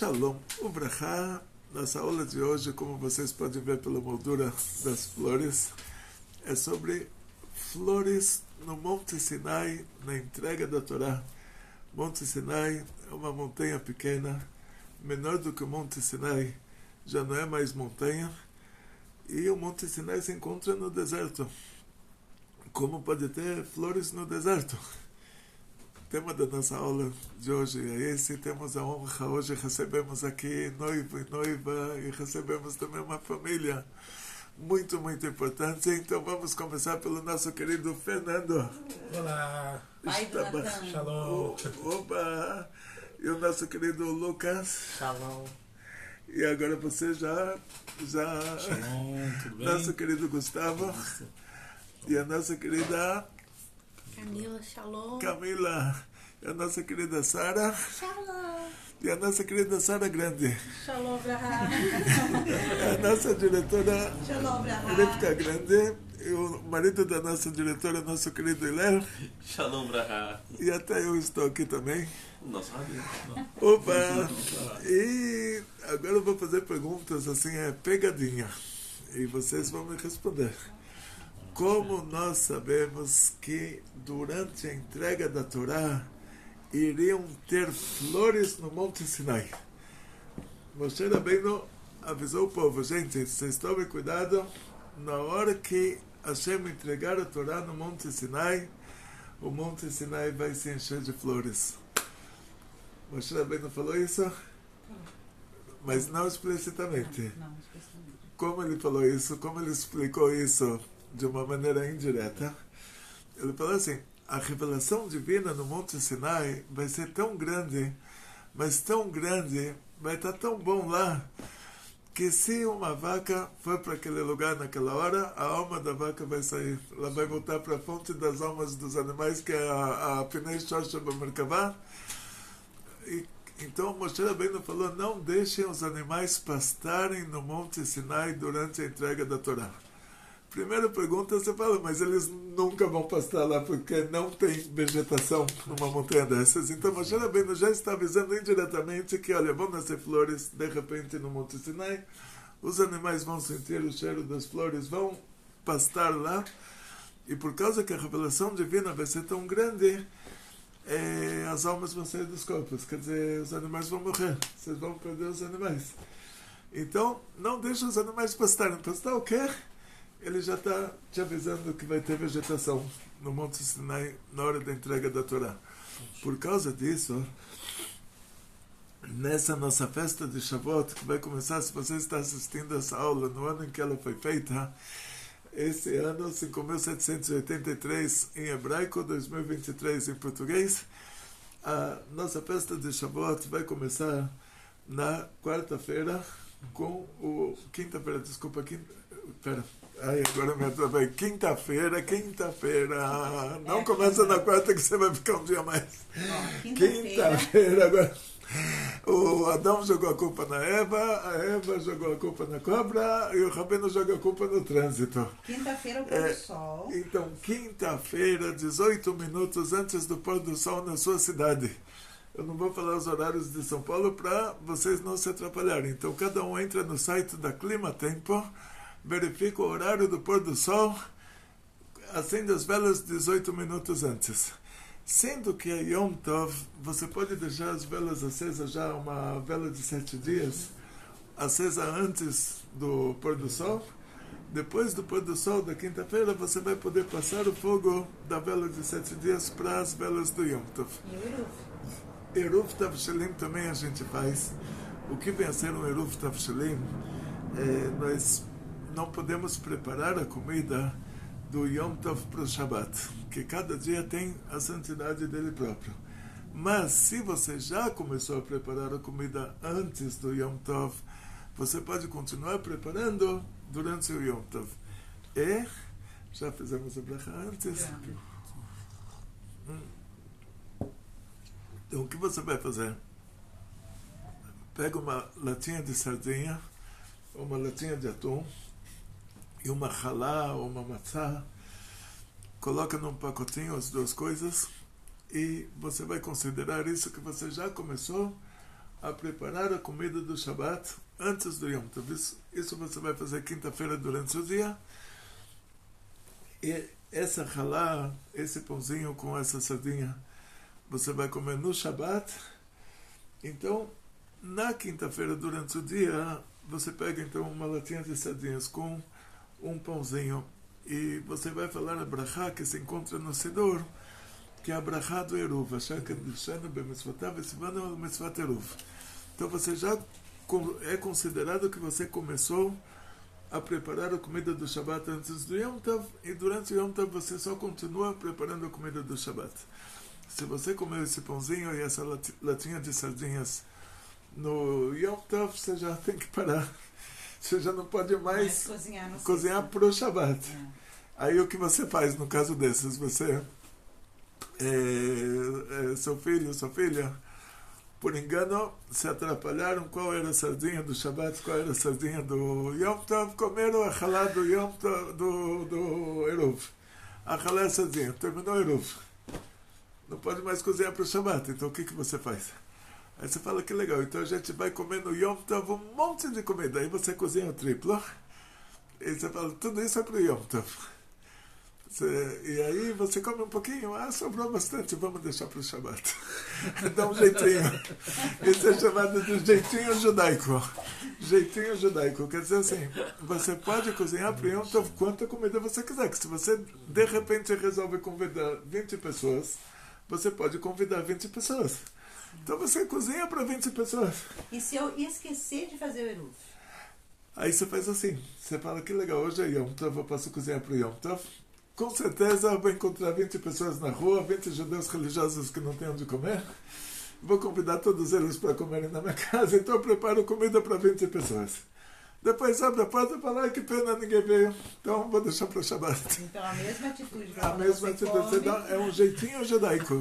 Shalom, Ubrachá. Nossa aula de hoje, como vocês podem ver pela moldura das flores, é sobre flores no Monte Sinai, na entrega da Torá. Monte Sinai é uma montanha pequena, menor do que o Monte Sinai, já não é mais montanha, e o Monte Sinai se encontra no deserto. Como pode ter flores no deserto? O tema da nossa aula de hoje é esse. Temos a honra, hoje recebemos aqui noivo e noiva e recebemos também uma família muito, muito importante. Então vamos começar pelo nosso querido Fernando. Olá, Pai do Natan. Shalom. Oba! E o nosso querido Lucas. Shalom. E agora você já Shalom, tudo bem? nosso querido Gustavo. E a nossa querida Camila, shalom. Camila. E a nossa querida Sara. Shalom. E a nossa querida Sara Grande. Shalom, Brahá. A nossa diretora Shalom, Brahá. Rivka Grande. E o marido da nossa diretora, nosso querido Hilaire. Shalom Braha. E até eu estou aqui também. Nossa, Opa! E agora eu vou fazer perguntas assim, pegadinha. E vocês vão me responder. Como nós sabemos que durante a entrega da Torá iriam ter flores no Monte Sinai? Moshe Rabbeinu avisou o povo: gente, vocês tomem cuidado, na hora que Hashem entregar a Torá no Monte Sinai, o Monte Sinai vai se encher de flores. Moshe Rabbeinu falou isso? Mas não explicitamente. Não, especialmente. Como ele falou isso? Como ele explicou isso de uma maneira indireta? Ele falou assim: a revelação divina no Monte Sinai vai ser tão grande, mas tão grande, vai estar tão bom lá, que se uma vaca for para aquele lugar naquela hora, a alma da vaca vai sair. Ela vai voltar para a fonte das almas dos animais, que é a Pnei Shosha B'Merkavah. E então Moshe Rabbeinu falou: não deixem os animais pastarem no Monte Sinai durante a entrega da Torá. Primeira pergunta, você fala: mas eles nunca vão pastar lá porque não tem vegetação numa montanha dessas. Então Moshe Rabbeinu já está avisando indiretamente que, olha, vão nascer flores de repente no Monte Sinai, os animais vão sentir o cheiro das flores, vão pastar lá, e por causa que a revelação divina vai ser tão grande, as almas vão sair dos corpos, quer dizer, os animais vão morrer, vocês vão perder os animais. Então, não deixa os animais pastarem. Pastar o quê? Ele já está te avisando que vai ter vegetação no Monte Sinai na hora da entrega da Torá. Por causa disso, nessa nossa festa de Shavuot, que vai começar, se você está assistindo essa aula no ano em que ela foi feita, esse ano, 5.783 em hebraico, 2023 em português, a nossa festa de Shavuot vai começar na quarta-feira com o... agora me atrapalhei. Quinta-feira. Não começa na quarta, que você vai ficar um dia mais. Quinta-feira, agora. O Adão jogou a culpa na Eva, a Eva jogou a culpa na cobra e o Rabino joga a culpa no trânsito. Quinta-feira, o pôr do sol. Então, quinta-feira, 18 minutos antes do pôr do sol na sua cidade. Eu não vou falar os horários de São Paulo para vocês não se atrapalharem. Então, cada um entra no site da Clima Tempo, verifica o horário do pôr do sol, acende as velas 18 minutos antes. Sendo que é Yom Tov, você pode deixar as velas acesas já, uma vela de 7 dias, acesa antes do pôr do sol. Depois do pôr do sol da quinta-feira, você vai poder passar o fogo da vela de 7 dias para as velas do Yom Tov. E o Eruv? Eruv Tavshelim também a gente faz. O que vem a ser um Eruv Tavshelim? Nós não podemos preparar a comida do Yom Tov para o Shabbat, que cada dia tem a santidade dele próprio. Mas se você já começou a preparar a comida antes do Yom Tov, você pode continuar preparando durante o Yom Tov. E já fizemos a bracha antes. Então o que você vai fazer? Pega uma latinha de sardinha, uma latinha de atum, e uma halá ou uma matzá, coloca num pacotinho as duas coisas e você vai considerar isso que você já começou a preparar a comida do Shabat antes do Yom Tov. Isso você vai fazer quinta-feira durante o dia. E essa halá, esse pãozinho com essa sardinha, você vai comer no Shabat. Então, na quinta-feira durante o dia, você pega então uma latinha de sardinhas com um pãozinho e você vai falar a brachá que se encontra no Siddur, que é a brachá do Eruv. Então você já é considerado que você começou a preparar a comida do Shabat antes do Yom Tov, e durante o Yom Tov você só continua preparando a comida do Shabat. Se você comeu esse pãozinho e essa latinha de sardinhas no Yom Tov, você já tem que parar. Você já não pode mais cozinhar para o Shabat. Aí o que você faz no caso desses? Você, seu filho, sua filha, por engano, se atrapalharam qual era a sardinha do Shabat, qual era a sardinha do Yom Tov, comeram a halá do Yom Tov, do Eruv. A halá é a sardinha, terminou o Eruv. Não pode mais cozinhar para o Shabat, então o que você faz? Aí você fala que legal, então a gente vai comer no Yom Tov um monte de comida, aí você cozinha o triplo, e você fala, tudo isso é para o Yom Tov. E aí você come um pouquinho, sobrou bastante, vamos deixar para o Shabat. Dá um jeitinho. Isso é chamado de jeitinho judaico. Jeitinho judaico, quer dizer assim, você pode cozinhar para o Yom Tov quanta comida você quiser, que se você de repente resolve convidar 20 pessoas, você pode convidar 20 pessoas. Então você cozinha para 20 pessoas. E se eu esquecer de fazer o Eruv? Aí você faz assim, você fala que legal, hoje é Yom Tov, eu posso cozinhar para o Yom Tov. Com certeza eu vou encontrar 20 pessoas na rua, 20 judeus religiosos que não têm onde comer. Vou convidar todos eles para comerem na minha casa, então eu preparo comida para 20 pessoas. Depois abre a porta e fala, que pena, ninguém veio, então vou deixar para o Shabat. Então a mesma atitude. A mesma atitude, é um jeitinho judaico,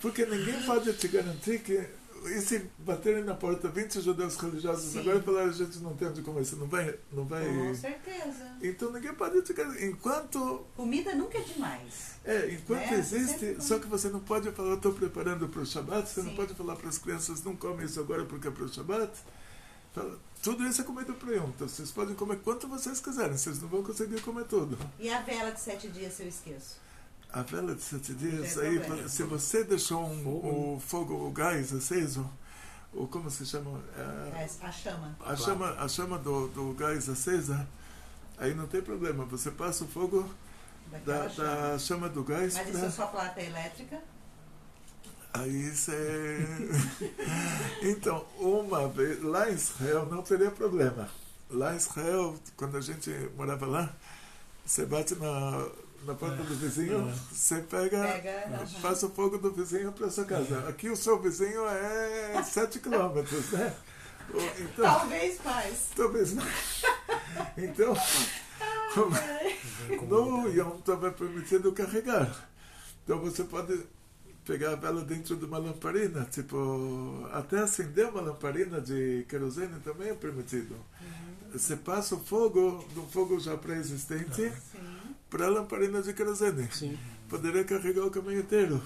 Porque ninguém pode te garantir que, e se baterem na porta 20 judeus religiosos, sim, agora falar, a gente não tem onde comer, você não vai... Com certeza. Então ninguém pode te garantir, enquanto... Comida nunca é demais. Enquanto existe, só que você não pode falar, estou preparando para o Shabat, você não pode falar para as crianças, não come isso agora porque é para o Shabat. Tudo isso é comida para Yom Tov. Vocês podem comer quanto vocês quiserem, vocês não vão conseguir comer tudo. E a vela de 7 dias, se eu esqueço? A vela de 7 dias, aí, se você deixou o fogo, o gás aceso, ou como se chama? A chama. A chama do gás acesa, aí não tem problema. Você passa o fogo da chama do gás. Mas e se a sua plata é elétrica? Aí você... Então, uma vez, lá em Israel não teria problema. Lá em Israel, quando a gente morava lá, você bate na porta do vizinho, você pega passa o fogo do vizinho para sua casa. Aqui o seu vizinho é 7 quilômetros, né? Então, talvez mais. Então, no Yom Tov é permitido carregar. Então você pode pegar a vela dentro de uma lamparina, tipo, até acender uma lamparina de querosene também é permitido. Você passa o fogo de um fogo já pré-existente para a lamparina de querosene. Sim. Poderia carregar o caminho inteiro.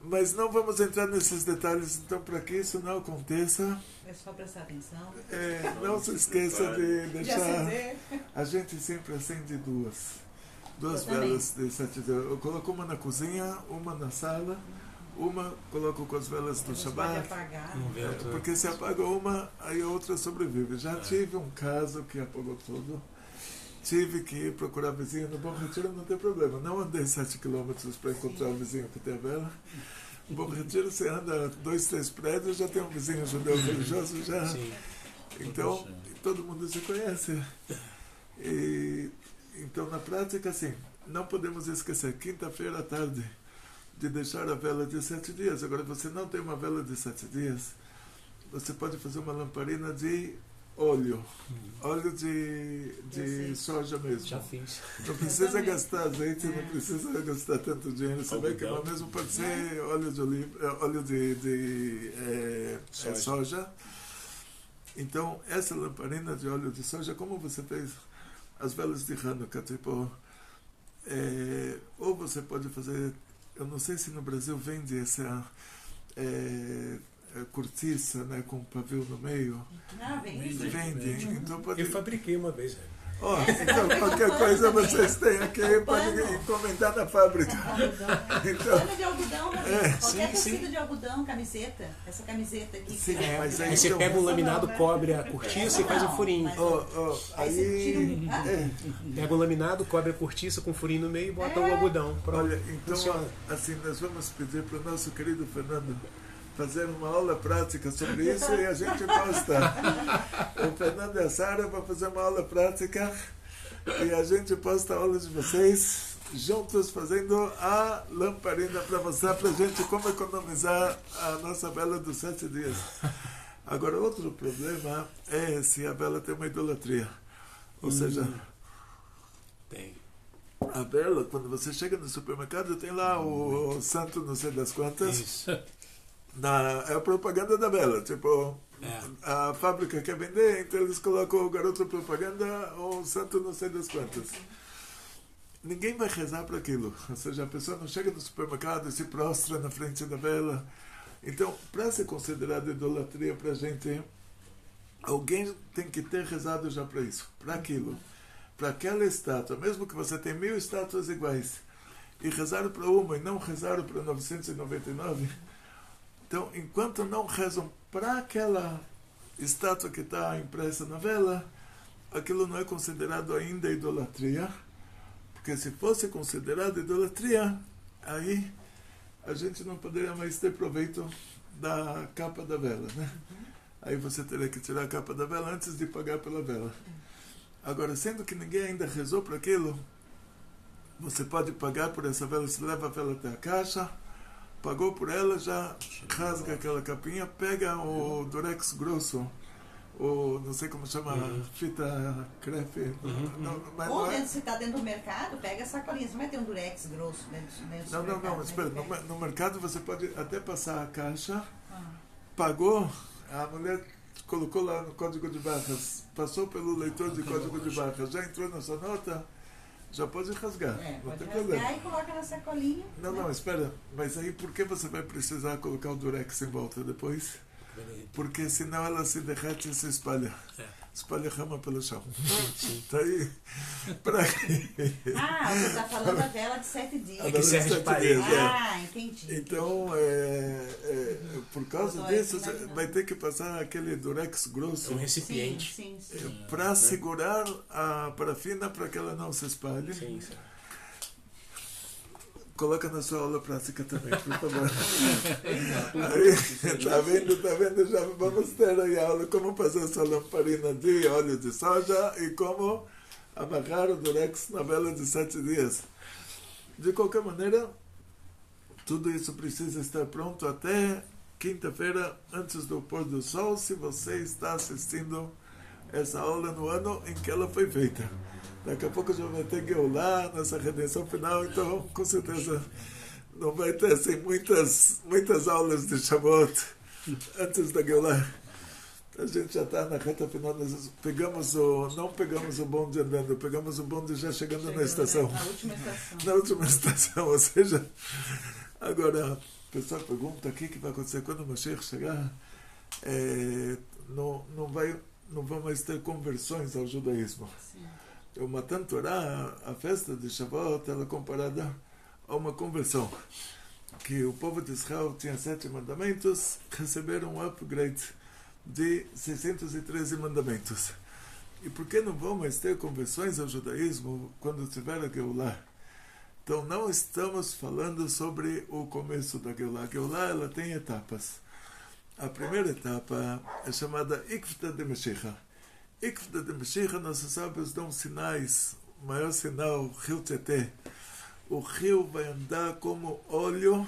Mas não vamos entrar nesses detalhes, então, para que isso não aconteça. É só prestar atenção. Não se esqueça de deixar. A gente sempre acende duas velas de 7 dias. Eu coloco uma na cozinha, uma na sala, uma coloco com as velas do Shabat. Porque se apaga uma, aí a outra sobrevive. Já tive um caso que apagou tudo. Tive que ir procurar vizinho no Bom Retiro, não tem problema. Não andei 7 quilômetros para encontrar o vizinho que tem a vela. No Bom Retiro você anda 2, 3 prédios, já tem um vizinho judeu religioso já. Então, todo mundo se conhece. Então, na prática, assim, não podemos esquecer, quinta-feira à tarde, de deixar a vela de 7 dias. Agora, você não tem uma vela de 7 dias, você pode fazer uma lamparina de óleo de soja mesmo. Já fiz. Não precisa gastar azeite, não precisa gastar tanto dinheiro. Você vai queimar mesmo, pode ser óleo de oliva, óleo de soja. Então, essa lamparina de óleo de soja, como você fez as velas de Hanukkah, tipo, ou você pode fazer, eu não sei se no Brasil vende cortiça, né, com um pavio no meio. Não, vende. Vende. Então pode... Eu fabriquei uma vez, né? Então qualquer coisa vocês têm aqui, podem encomendar na fábrica. Então, Pano de algodão, qualquer tecido de algodão, camiseta. Essa camiseta aqui. Sim, mas aí Aí você então, pega o laminado, cobre a cortiça e faz um furinho. Aí você tira Pega o laminado, cobre a cortiça com um furinho no meio e bota o algodão. Pronto. olha, então, Funciona. assim, nós vamos pedir para o nosso querido Fernando fazer uma aula prática sobre isso e a gente posta. O Fernando e a Sara vão fazer uma aula prática e a gente posta a aula de vocês juntos fazendo a lamparina para mostrar para a gente como economizar a nossa vela dos 7 dias. Agora, outro problema é se a vela tem uma idolatria. Ou seja, Tem. a vela, quando você chega no supermercado, tem lá o santo não sei das quantas. Isso. É a propaganda da vela. Tipo, a fábrica quer vender, então eles colocam o garoto propaganda ou o santo não sei das quantas. Ninguém vai rezar para aquilo. Ou seja, a pessoa não chega no supermercado e se prostra na frente da vela. Então, para ser considerado idolatria para a gente, alguém tem que ter rezado já para isso, para aquilo, para aquela estátua. Mesmo que você tenha 1000 estátuas iguais e rezaram para uma e não rezaram para 999, então, enquanto não rezam para aquela estátua que está impressa na vela, aquilo não é considerado ainda idolatria, porque se fosse considerado idolatria, aí a gente não poderia mais ter proveito da capa da vela, né? Aí você teria que tirar a capa da vela antes de pagar pela vela. Agora, sendo que ninguém ainda rezou para aquilo, você pode pagar por essa vela, você leva a vela até a caixa, pagou por ela, já rasga aquela capinha, pega o durex grosso, ou não sei como chama, fita crepe. Mas Ou não é... você está dentro do mercado, pega a sacolinha. Você não vai ter um durex grosso dentro do mercado. Não, espera. No mercado você pode até passar a caixa, pagou, a mulher colocou lá no código de barras, passou pelo leitor de código de barras, já entrou na sua nota, já pode rasgar, não Pode tem rasgar problema. e coloca na sacolinha. Não, espera, mas aí por que você vai precisar colocar o durex em volta depois? Porque senão ela se derrete e se espalha. Espalha rama pelo chão. Tá aí. Pra... Você está falando da vela de 7 dias. É que serve de parede. Entendi. Então, por causa disso, você vai ter que passar aquele durex grosso Um recipiente. Sim. para segurar a parafina para que ela não se espalhe. Sim. Coloca na sua aula prática também, por favor. Aí, tá vendo? Já vamos ter aí a aula como fazer essa lamparina de óleo de soja e como amarrar o durex na vela de 7 dias. De qualquer maneira, tudo isso precisa estar pronto até quinta-feira, antes do pôr do sol, se você está assistindo essa aula no ano em que ela foi feita. Daqui a pouco já vai ter Geulah nessa redenção final, então com certeza não vai ter assim, muitas aulas de Shavuot antes da Geulah. A gente já está na reta final, nós não pegamos o bonde andando, pegamos o bonde já chegando na estação. Na última estação, ou seja, agora, o pessoal pergunta o que vai acontecer quando o Mashiach chegar. Não vão mais ter conversões ao judaísmo. Sim. O Matan Torah, a festa de Shavuot, ela é comparada a uma conversão. Que o povo de Israel tinha 7 mandamentos, receberam um upgrade de 613 mandamentos. E por que não vão mais ter conversões ao judaísmo quando tiver a Geulah? Então não estamos falando sobre o começo da Geulah. A Geulah ela tem etapas. A primeira etapa é chamada Ikvta de Mashiach. Ikvta de Mashiach, nossos sábios dão sinais. O maior sinal, o rio Tietê. O rio vai andar como óleo.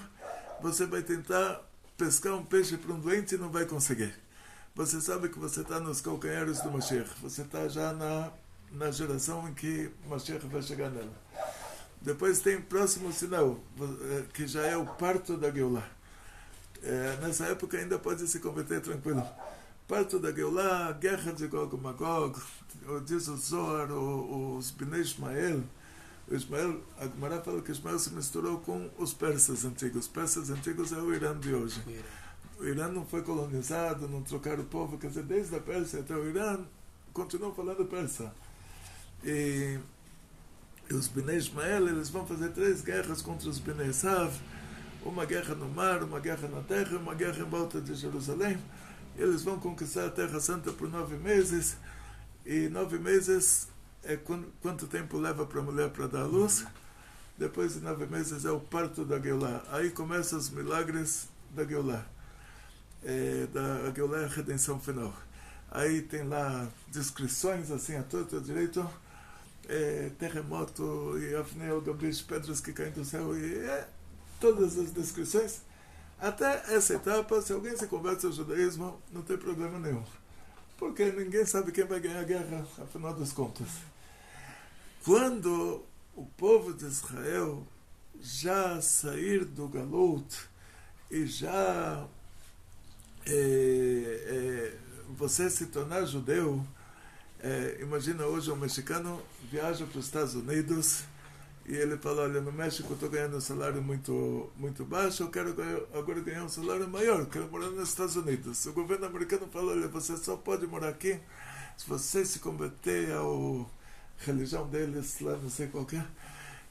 Você vai tentar pescar um peixe para um doente e não vai conseguir. Você sabe que você está nos calcanhares do Mashiach. Você está já na geração em que Mashiach vai chegar nela. Depois tem o próximo sinal, que já é o parto da Geulah. Nessa época ainda pode se converter tranquilo. Parto da Geulah, guerra de Gog e Magog, diz o Zohar, os Bnei Ishmael. A Gemara fala que Ishmael se misturou com os persas antigos. Os persas antigos é o Irã de hoje. O Irã não foi colonizado, não trocaram o povo, quer dizer, desde a Pérsia até o Irã, continuam falando persa. E os Bnei Ishmael, eles vão fazer 3 guerras contra os Bnei Esav, uma guerra no mar, uma guerra na terra, uma guerra em volta de Jerusalém. Eles vão conquistar a Terra Santa por 9 meses, e 9 meses é quanto tempo leva para a mulher para dar a luz. Depois de 9 meses é o parto da Geulah. Aí começam os milagres da Geulah. Da Geulah é a redenção final. Aí tem lá descrições assim a torto e a direito, terremoto e Avnei Gabish, pedras que caem do céu, e todas as descrições. Até essa etapa, se alguém se converte ao judaísmo, não tem problema nenhum, porque ninguém sabe quem vai ganhar a guerra, afinal das contas. Quando o povo de Israel já sair do Galut e já você se tornar judeu, imagina hoje um mexicano viaja para os Estados Unidos e ele fala, olha, no México eu estou ganhando um salário muito, muito baixo, eu quero agora ganhar um salário maior, quero morar nos Estados Unidos. O governo americano fala, olha, você só pode morar aqui se você se converter à religião deles, lá não sei qual que é.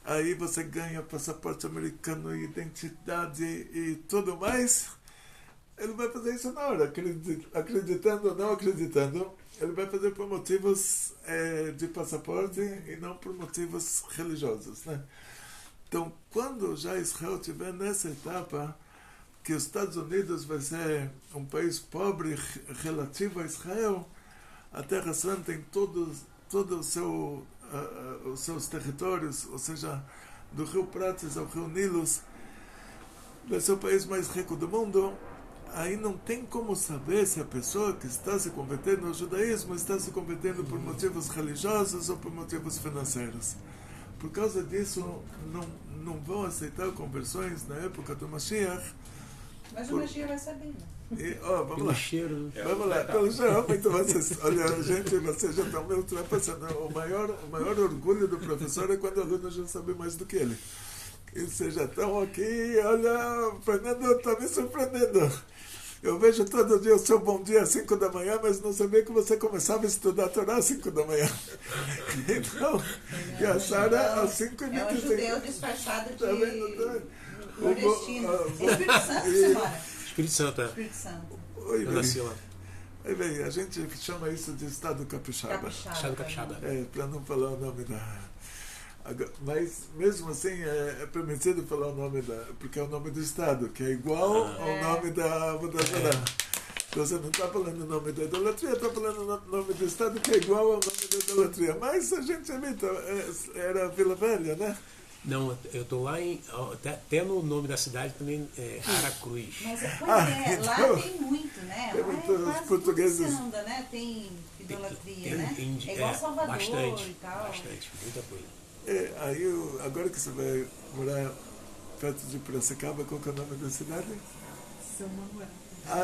Aí você ganha passaporte americano, identidade e tudo mais. Ele vai fazer isso na hora, acreditando ou não acreditando. Ele vai fazer por motivos de passaporte e não por motivos religiosos, né? Então, quando já Israel estiver nessa etapa, que os Estados Unidos vai ser um país pobre relativo a Israel, a Terra Santa tem todo os seus territórios, ou seja, do Rio Prates ao Rio Nilos, vai ser o país mais rico do mundo. Aí não tem como saber se a pessoa que está se convertendo ao judaísmo está se convertendo por motivos religiosos ou por motivos financeiros. Por causa disso, não vão aceitar conversões na época do Mashiach. Mas o Mashiach vai saber, né? Vamos lá. Cheiro. Vamos lá. Pelo cheiro, muito vocês. Olha, gente, vocês já estão meio ultrapassando. O maior orgulho do professor é quando o aluno já sabe mais do que ele. E vocês já estão aqui, olha, Fernando está me surpreendendo. Eu vejo todo dia o seu bom dia às 5 da manhã, mas não sabia que você começava a estudar a Torá às 5 da manhã. Então, e a Sara às 5h25. É um judeu disfarçado de Tá vendo? nordestino. Espírito Santo, senhora. Espírito Santo, é. Espírito Santo. Oi, Eu nasci lá. Aí, bem, a gente chama isso de Estado Capixaba. Estado Capixaba. Para não falar o nome da... Mas, mesmo assim, é permitido falar o nome porque é o nome do Estado, que é igual ao nome da Vodazará. Então, você não está falando o nome da idolatria, está falando o nome do Estado, que é igual ao nome da idolatria. Mas a gente imita, era Vila Velha, né? Não, eu estou lá até no nome da cidade também é Aracruz. Mas então, lá tem muito, né? Tem Lá muitos quase portugueses. tudo se anda, né? Tem idolatria, né? É igual Salvador bastante, e tal. bastante, muita coisa. Aí, agora que você vai morar perto de Piracicaba, qual que é o nome da cidade? São Manuel.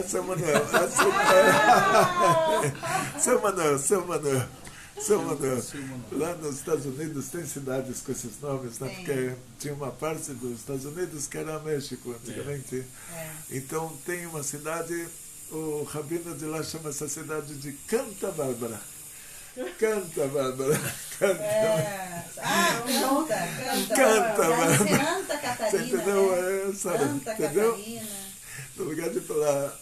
São Manuel. São Manuel. Lá nos Estados Unidos tem cidades com esses nomes, né? Porque tinha uma parte dos Estados Unidos que era México antigamente. Então tem uma cidade, o rabino de lá chama essa cidade de Canta Bárbara. Canta, Bárbara. Canta, Bárbara. Santa Catarina. Você entendeu, Sara? Santa Entendeu? Catarina. No lugar de falar.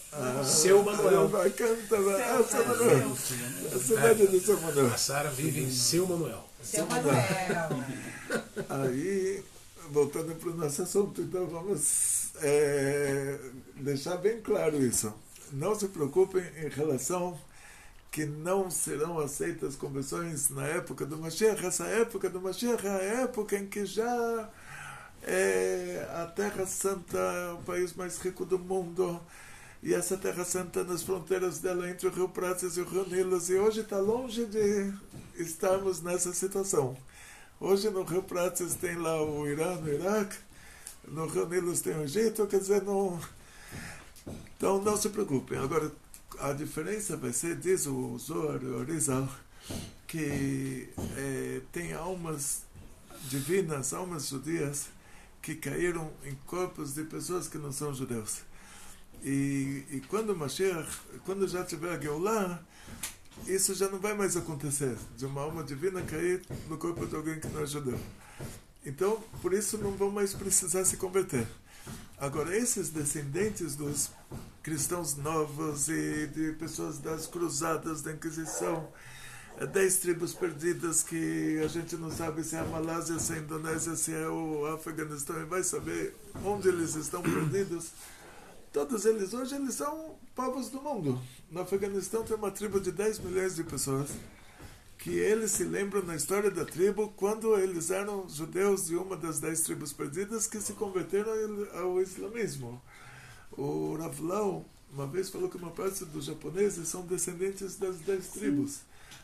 Seu Manuel. Canta, Bárbara. Seu Manuel. A cidade de Seu Manuel. A Sara vive em Seu Manuel. Seu Manuel. Aí, voltando para o nosso assunto, então vamos deixar bem claro isso. Não se preocupem em relação que não serão aceitas conversões na época do Mashiach. Essa época do Mashiach é a época em que já a Terra Santa é o país mais rico do mundo, e essa Terra Santa nas fronteiras dela entre o Rio Prates e o Rio Nilos, e hoje está longe de estarmos nessa situação. Hoje no Rio Prates tem lá o Irã, o Iraque, no Rio Nilos tem o Egito, quer dizer, não... Então não se preocupem. Agora, a diferença vai ser, diz o Zohar, o Arizal, que tem almas divinas, almas judias, que caíram em corpos de pessoas que não são judeus. E quando Mashiach, quando já tiver a Geulah, isso já não vai mais acontecer, de uma alma divina cair no corpo de alguém que não é judeu. Então, por isso não vão mais precisar se converter. Agora, esses descendentes dos cristãos novos e de pessoas das cruzadas, da Inquisição, 10 tribos perdidas que a gente não sabe se é a Malásia, se é a Indonésia, se é o Afeganistão, e vai saber onde eles estão perdidos. Todos eles, hoje, eles são povos do mundo. No Afeganistão tem uma tribo de 10 milhões de pessoas que eles se lembram na história da tribo quando eles eram judeus de uma das 10 tribos perdidas que se converteram ao islamismo. O Rav Lau uma vez falou que uma parte dos japoneses são descendentes das 10 tribos.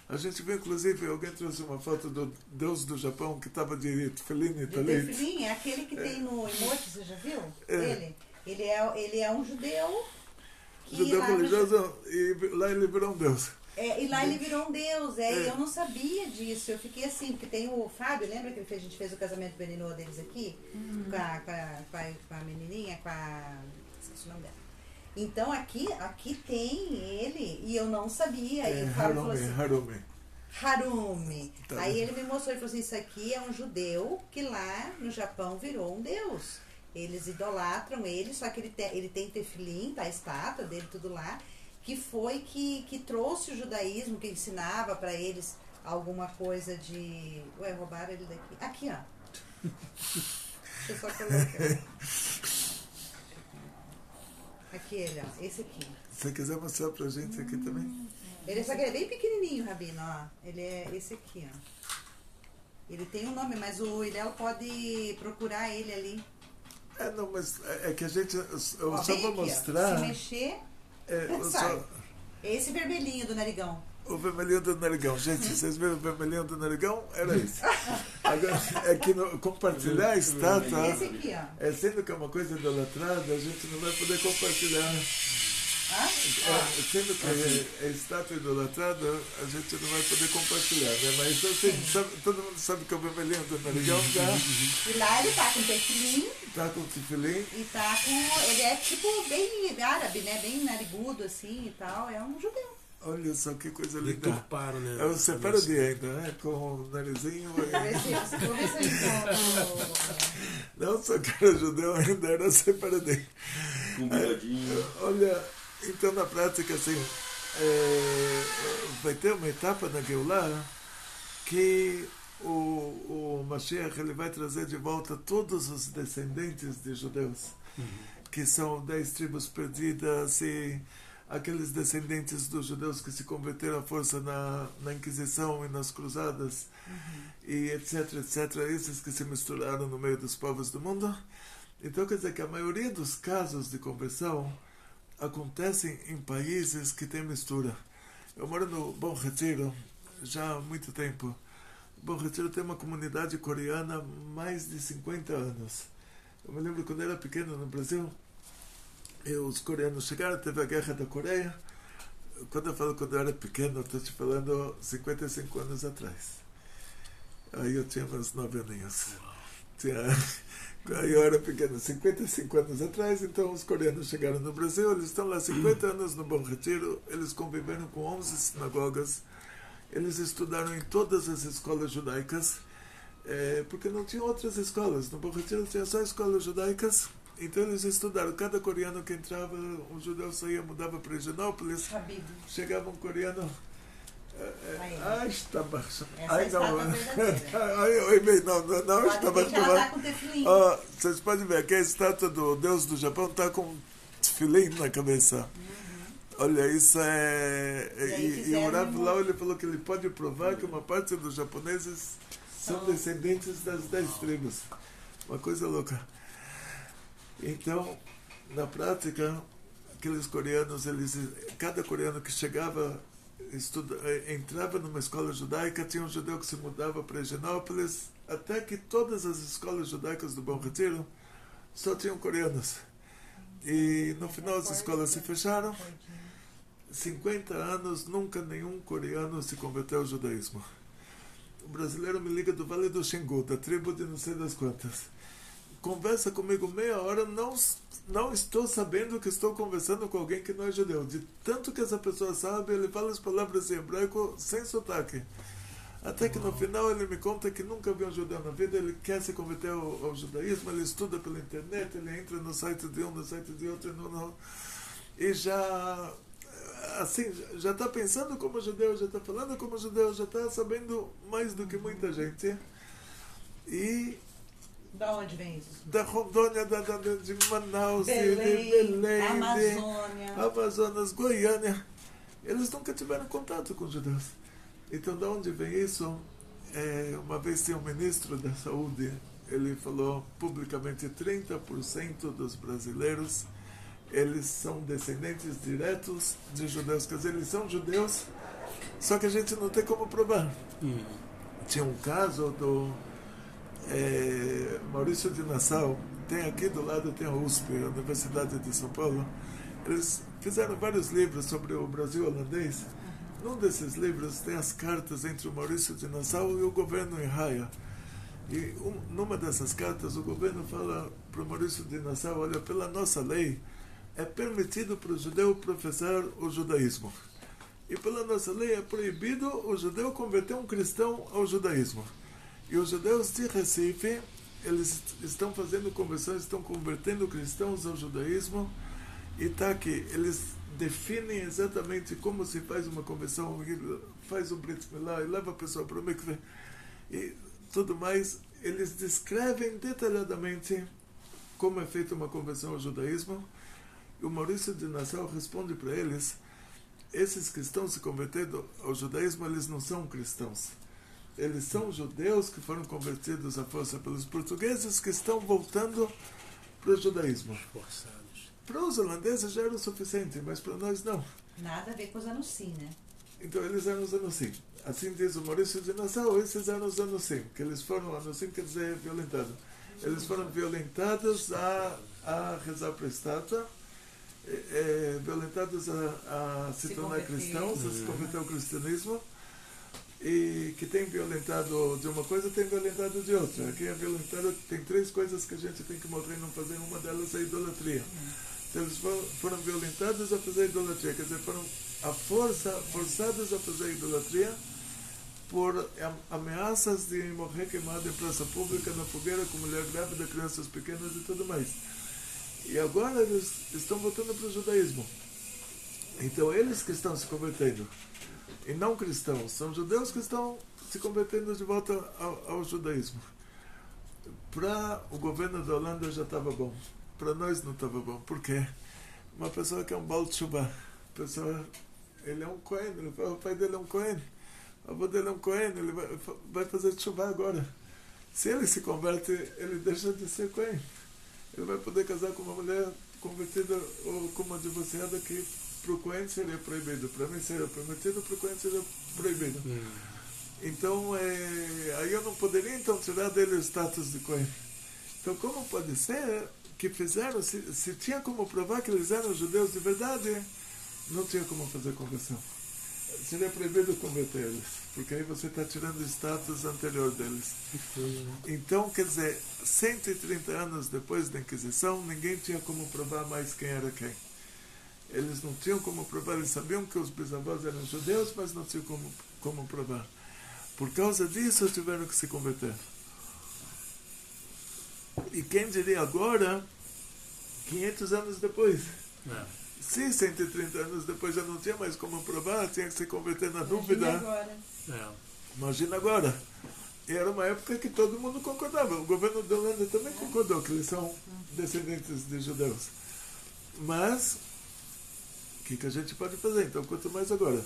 A gente viu, inclusive, alguém trouxe uma foto do Deus do Japão que estava de tefilim e talit. Tefilim é aquele que tem no emoji, você já viu? Ele é um judeu que judeu religioso, e lá ele virou um Deus. E lá ele virou um Deus, e eu não sabia disso. Eu fiquei assim, porque tem o Fábio, lembra que a gente fez o casamento benino deles aqui? Com a menininha, esqueci o nome dela. Então aqui tem ele, e eu não sabia. E o Fábio falou assim, Harumi. Tá. Aí ele me mostrou, ele falou assim, isso aqui é um judeu que lá no Japão virou um Deus. Eles idolatram ele, só que ele tem tefilim, tá a estátua dele, tudo lá, que foi que trouxe o judaísmo, que ensinava para eles alguma coisa de... Ué, roubaram ele daqui. Aqui, ó. Deixa eu só colocar. Aqui ele, ó. Esse aqui. Se você quiser mostrar pra gente aqui também. Ele só que ele é bem pequenininho, Rabino, ó. Ele é esse aqui, ó. Ele tem um nome, mas o Irel pode procurar ele ali. Não, mas é que a gente... Eu ó, só vou aqui, mostrar... Ó. Se mexer... Esse vermelhinho do narigão. O vermelhinho do narigão. Gente, vocês viram o vermelhinho do narigão? Era isso. Agora, é que compartilhar a estátua... Esse aqui, ó. Sendo que é uma coisa idolatrada, a gente não vai poder compartilhar. Sendo que é estátua idolatrada, a gente não vai poder compartilhar, né? Mas assim, todo mundo sabe que é o vermelhinho do narigão tá... E lá ele tá com tefilim. Tá com tefilim. E tá com... Ele é tipo bem árabe, né? Bem narigudo assim e tal. É um judeu. Olha só que coisa linda. Deturparam, né? É o separadim ainda, né? Com o narizinho. Vou ver se eu encontro. Não só que era judeu, ainda era separadim. Com bigodinho. Olha, então na prática, assim, vai ter uma etapa na Geulah que o Mashiach ele vai trazer de volta todos os descendentes de judeus, que são 10 tribos perdidas e aqueles descendentes dos judeus que se converteram à força na Inquisição e nas Cruzadas, e etc, etc, esses que se misturaram no meio dos povos do mundo. Então quer dizer que a maioria dos casos de conversão acontecem em países que têm mistura. Eu moro no Bom Retiro já há muito tempo. Bom Retiro tem uma comunidade coreana há mais de 50 anos. Eu me lembro quando eu era pequeno no Brasil, os coreanos chegaram, teve a Guerra da Coreia. Quando eu falo quando eu era pequeno, eu estou te falando 55 anos atrás. Aí eu tinha meus 9 aninhos. Aí eu era pequeno, 55 anos atrás, então os coreanos chegaram no Brasil, eles estão lá 50 anos no Bom Retiro, eles conviveram com 11 sinagogas, eles estudaram em todas as escolas judaicas, porque não tinham outras escolas. No Bom Retiro tinha só escolas judaicas. Então eles estudaram, cada coreano que entrava, um judeu saía, mudava para Higienópolis, chegava um coreano, está baixo. Não está baixo. Vocês podem ver que a estátua do Deus do Japão está com tefilim na cabeça. Olha, isso e o Rav Lau, ele falou que ele pode provar que uma parte dos japoneses são descendentes das 10 tribos. Uma coisa louca. Então, na prática, aqueles coreanos, cada coreano que chegava, entrava numa escola judaica, tinha um judeu que se mudava para Higienópolis, até que todas as escolas judaicas do Bom Retiro só tinham coreanos. E no final as escolas se fecharam. 50 anos, nunca nenhum coreano se converteu ao judaísmo. O brasileiro me liga do Vale do Xingu, da tribo de não sei das quantas. conversa comigo meia hora, não estou sabendo que estou conversando com alguém que não é judeu. De tanto que essa pessoa sabe, ele fala as palavras em hebraico sem sotaque. Até que no final ele me conta que nunca viu um judeu na vida, ele quer se converter ao judaísmo, ele estuda pela internet, ele entra no site de um, no site de outro, e já assim, já está pensando como judeu, já está falando como judeu, já está sabendo mais do que muita gente. E Da onde vem isso? da Rondônia, de Manaus, Belém, de Belém, Amazônia. de Amazonas, Goiânia. Eles nunca tiveram contato com judeus. Então, de onde vem isso? Uma vez tinha um ministro da saúde, ele falou publicamente 30% dos brasileiros, eles são descendentes diretos de judeus. Quer dizer, eles são judeus, só que a gente não tem como provar. Tinha um caso do Maurício de Nassau, tem aqui do lado, tem a USP, a Universidade de São Paulo. Eles fizeram vários livros sobre o Brasil holandês. Num desses livros tem as cartas entre o Maurício de Nassau e o governo em Haia. E numa dessas cartas o governo fala para o Maurício de Nassau: olha, pela nossa lei é permitido para o judeu professar o judaísmo. E pela nossa lei é proibido o judeu converter um cristão ao judaísmo. E os judeus de Recife, eles estão fazendo conversões, estão convertendo cristãos ao judaísmo. E está aqui, eles definem exatamente como se faz uma conversão, faz um Brit Milá e leva a pessoa para o mikveh e tudo mais. Eles descrevem detalhadamente como é feita uma conversão ao judaísmo. E o Maurício de Nassau responde para eles: esses que estão se convertendo ao judaísmo, eles não são cristãos. Eles são judeus que foram convertidos à força pelos portugueses, que estão voltando para o judaísmo. Forçados. Para os holandeses já era o suficiente, mas para nós não. Nada a ver com os Anussim, né? Então eles eram os Anussim. Assim diz o Maurício de Nassau, esses eram os Anussim, que eles foram, Anussim quer dizer violentado. Eles foram violentados a rezar para a estátua, violentados a se tornar cristãos, a se converter ao cristianismo, e que tem violentado de uma coisa, tem violentado de outra. Quem é violentado, tem três coisas que a gente tem que morrer e não fazer, uma delas é a idolatria. Então eles foram violentados a fazer idolatria, quer dizer, foram forçados a fazer idolatria por ameaças de morrer queimado em praça pública, na fogueira, com mulher grávida, crianças pequenas e tudo mais. E agora eles estão voltando para o judaísmo. Então eles que estão se convertendo, e não cristãos, são judeus que estão se convertendo de volta ao judaísmo. Para o governo da Holanda já estava bom, para nós não estava bom. Por quê? Uma pessoa que é um Baal Teshuvah, ele é um Cohen, o pai dele é um Cohen, o avô dele é um Cohen, ele vai fazer Teshuvah agora. Se ele se converte, ele deixa de ser Cohen. Ele vai poder casar com uma mulher convertida ou com uma divorciada que para o Cohen seria proibido. Para mim seria permitido, para o Cohen seria proibido. Então, aí eu não poderia então tirar dele o status de Cohen. Então, como pode ser que fizeram, se tinha como provar que eles eram judeus de verdade, não tinha como fazer conversão. Seria proibido converter eles, porque aí você está tirando o status anterior deles. Então, quer dizer, 130 anos depois da Inquisição, ninguém tinha como provar mais quem era quem. Eles não tinham como provar, eles sabiam que os bisavós eram judeus, mas não tinham como provar. Por causa disso, tiveram que se converter. E quem diria agora, 500 anos depois? Se 130 anos depois já não tinha mais como provar, tinha que se converter na dúvida. Imagina agora. E era uma época que todo mundo concordava. O governo da Holanda também concordou que eles são descendentes de judeus. Mas, o que a gente pode fazer? Então, quanto mais agora.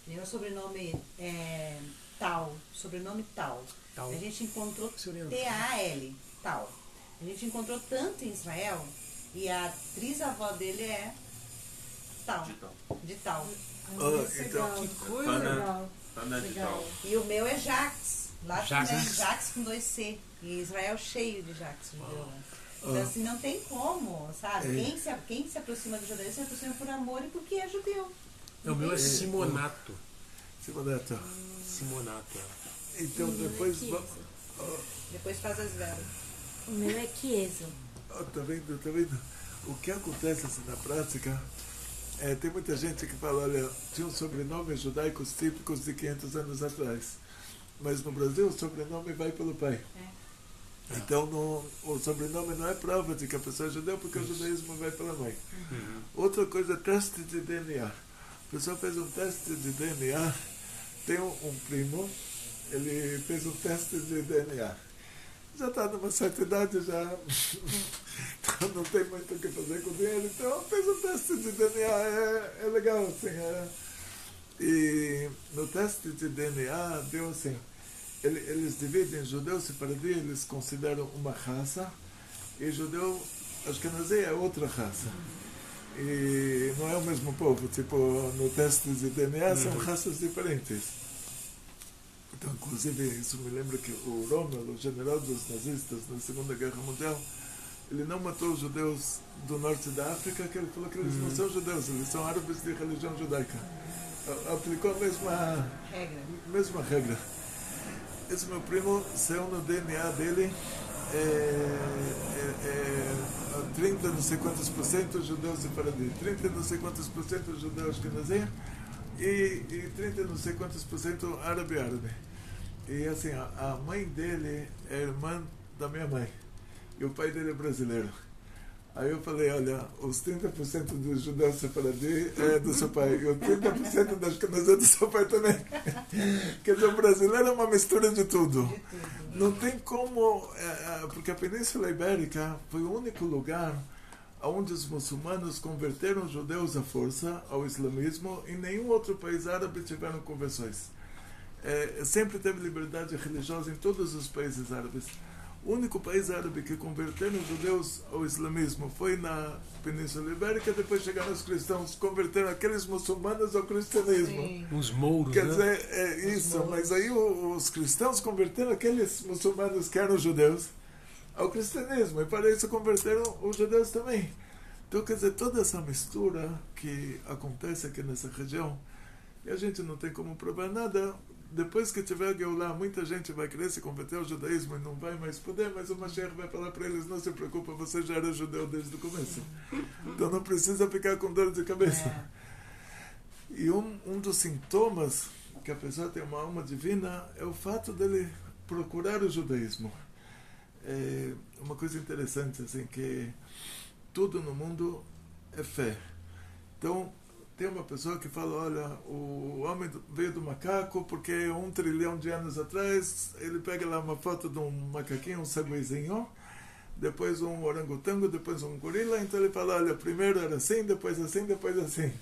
Meu sobrenome é Tal. Sobrenome Tal. A gente encontrou T-A-L. Tal. A gente encontrou tanto em Israel. E a trisavó dele é Tal. De Tal. Então, Que coisa legal. Legal. E o meu é Jax. Lá Jax. também, Jax com 2C. E Israel cheio de Jax. Então, assim, não tem como, sabe? Quem se aproxima do judaísmo se aproxima por amor e porque é judeu. O meu é Simonato. Simonato. Simonato. Então, depois... Depois faz as velas. O meu é Chieso. Tá vendo? Tá vendo? O que acontece assim, na prática, tem muita gente que fala, olha, tinha um sobrenome judaicos típicos de 500 anos atrás. Mas no Brasil o sobrenome vai pelo pai. Então o sobrenome não é prova de que a pessoa é judeu, porque o judaísmo vai pela mãe. Outra coisa, teste de DNA. A pessoa fez um teste de DNA, tem um primo, ele fez um teste de DNA. Já está numa certa idade, já não tem muito o que fazer com dinheiro, então fez um teste de DNA, é legal, assim. E no teste de DNA deu assim, eles dividem judeu sefaradi, eles consideram uma raça, e judeu ashkenazi é outra raça. E não é o mesmo povo, tipo, no teste de DNA são raças diferentes. Então, inclusive, isso me lembra que o Rommel, o general dos nazistas na Segunda Guerra Mundial, ele não matou os judeus do norte da África, que ele falou que eles não são judeus, eles são árabes de religião judaica. Aplicou a mesma regra. Esse meu primo, saiu no DNA dele, 30 não sei quantos por cento judeus sefaradi, 30 não sei quantos por cento judeus ashkenazi e 30 não sei quantos por cento árabe. E assim, a mãe dele é irmã da minha mãe e o pai dele é brasileiro. Aí eu falei, olha, os 30% dos judeus sefaradi é do seu pai e os 30% das ashkenazi é do seu pai também. Quer dizer, o brasileiro é uma mistura de tudo. Não tem como, porque a Península Ibérica foi o único lugar onde os muçulmanos converteram os judeus à força ao islamismo. Em nenhum outro país árabe tiveram conversões. Sempre teve liberdade religiosa em todos os países árabes. O único país árabe que converteram os judeus ao islamismo foi na Península Ibérica. Depois chegaram os cristãos, converteram aqueles muçulmanos ao cristianismo. Sim. Os mouros, quer dizer, isso, mas aí os cristãos converteram aqueles muçulmanos que eram judeus ao cristianismo, e para isso converteram os judeus também. Então, quer dizer, toda essa mistura que acontece aqui nessa região, e a gente não tem como provar nada. Depois que tiver a Geulah, muita gente vai querer se converter ao judaísmo e não vai mais poder, mas o Mashiach vai falar para eles, não se preocupa, você já era judeu desde o começo. Então não precisa ficar com dor de cabeça. E um dos sintomas que a pessoa tem uma alma divina é o fato dele procurar o judaísmo. É uma coisa interessante, assim, que tudo no mundo é fé. Então, tem uma pessoa que fala, olha, o homem veio do macaco porque 1 trilhão de anos atrás ele pega lá uma foto de um macaquinho, um saguizinho, depois um orangotango, depois um gorila, então ele fala, olha, primeiro era assim, depois assim, depois assim.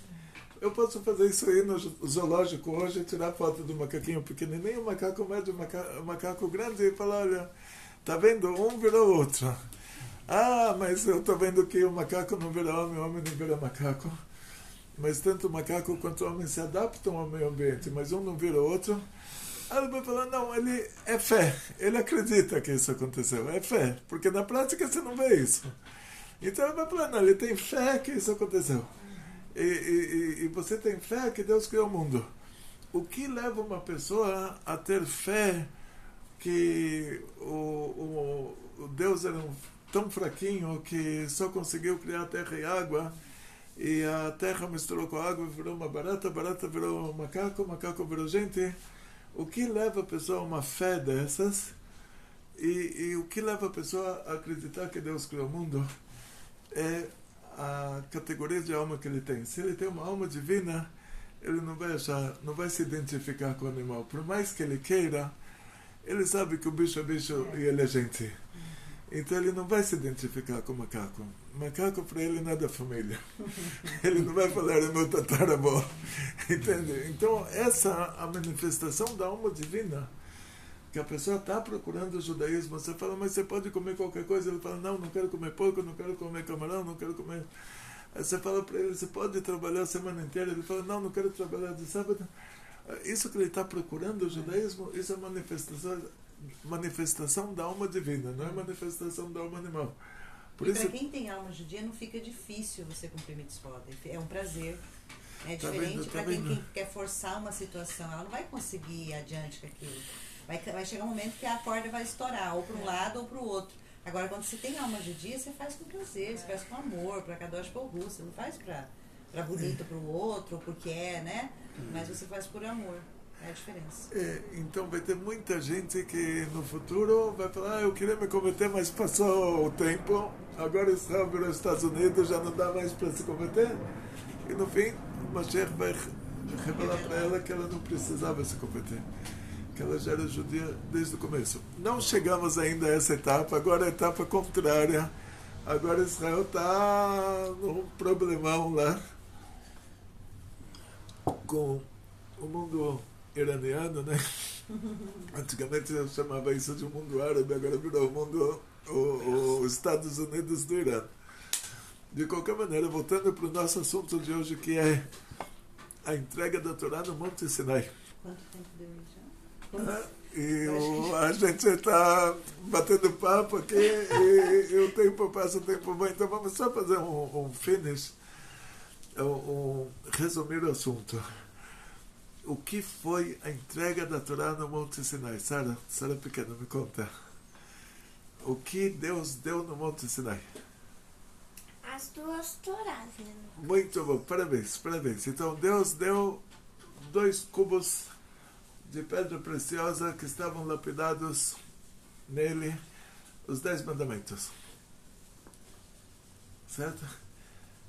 Eu posso fazer isso aí no zoológico hoje, tirar foto do macaquinho pequenininho, macaco médio, macaco grande, e falar, olha, tá vendo? Um virou outro. Ah, mas eu tô vendo que o macaco não vira homem, o homem não vira macaco. Mas tanto o macaco quanto o homem se adaptam ao meio ambiente, mas um não vira outro. Aí ele vai falar, não, ele é fé, ele acredita que isso aconteceu, é fé, porque na prática você não vê isso. Então ele vai falar, não, ele tem fé que isso aconteceu. E você tem fé que Deus criou o mundo. O que leva uma pessoa a ter fé que o Deus era tão fraquinho que só conseguiu criar terra e água, e a terra misturou com a água e virou uma barata, a barata virou um macaco, o macaco virou gente? O que leva a pessoa a uma fé dessas? E o que leva a pessoa a acreditar que Deus criou o mundo? É a categoria de alma que ele tem. Se ele tem uma alma divina, ele não vai se identificar com o animal. Por mais que ele queira, ele sabe que o bicho é bicho e ele é gente. Então ele não vai se identificar com o macaco. Macaco para ele não é da família. Ele não vai falar, é meu tataravô. Entende? Então essa a manifestação da alma divina, que a pessoa está procurando o judaísmo. Você fala, mas você pode comer qualquer coisa? Ele fala, não quero comer porco, não quero comer camarão, não quero comer... Aí você fala para ele, você pode trabalhar a semana inteira? Ele fala, não quero trabalhar de sábado. Isso que ele está procurando o judaísmo, isso é manifestação da alma divina, não é manifestação da alma animal. Por e isso, para quem tem alma judia não fica difícil você cumprir mitzvot, é um prazer. É diferente para quem quer forçar uma situação, ela não vai conseguir ir adiante com aquilo. Vai chegar um momento que a corda vai estourar, ou para um lado ou para o outro. Agora, quando você tem alma judia, você faz com prazer, você faz com amor, para Kadosh Baruch Hu, você não faz para bonito para o outro, porque né? Mas você faz por amor. É a diferença. Então vai ter muita gente que no futuro vai falar, eu queria me converter, mas passou o tempo, agora Israel virou Estados Unidos, já não dá mais para se converter. E no fim, o Mashiach vai revelar para ela que ela não precisava se converter, que ela já era judia desde o começo. Não chegamos ainda a essa etapa, agora é a etapa contrária. Agora Israel está num problemão lá com o mundo iraniano, né? Antigamente eu chamava isso de um mundo árabe, agora virou o mundo, os Estados Unidos do Irã. De qualquer maneira, voltando para o nosso assunto de hoje, que é a entrega da Torá no Monte Sinai. Quanto tempo deu já? E a gente está batendo papo aqui e o tempo passa, o tempo vai. Então vamos só fazer um finish, resumir o assunto. O que foi a entrega da Torá no Monte Sinai? Sara pequena, me conta. O que Deus deu no Monte Sinai? As duas Torás, né? Muito bom, parabéns. Então Deus deu 2 cubos de pedra preciosa que estavam lapidados nele, os 10 mandamentos. Certo?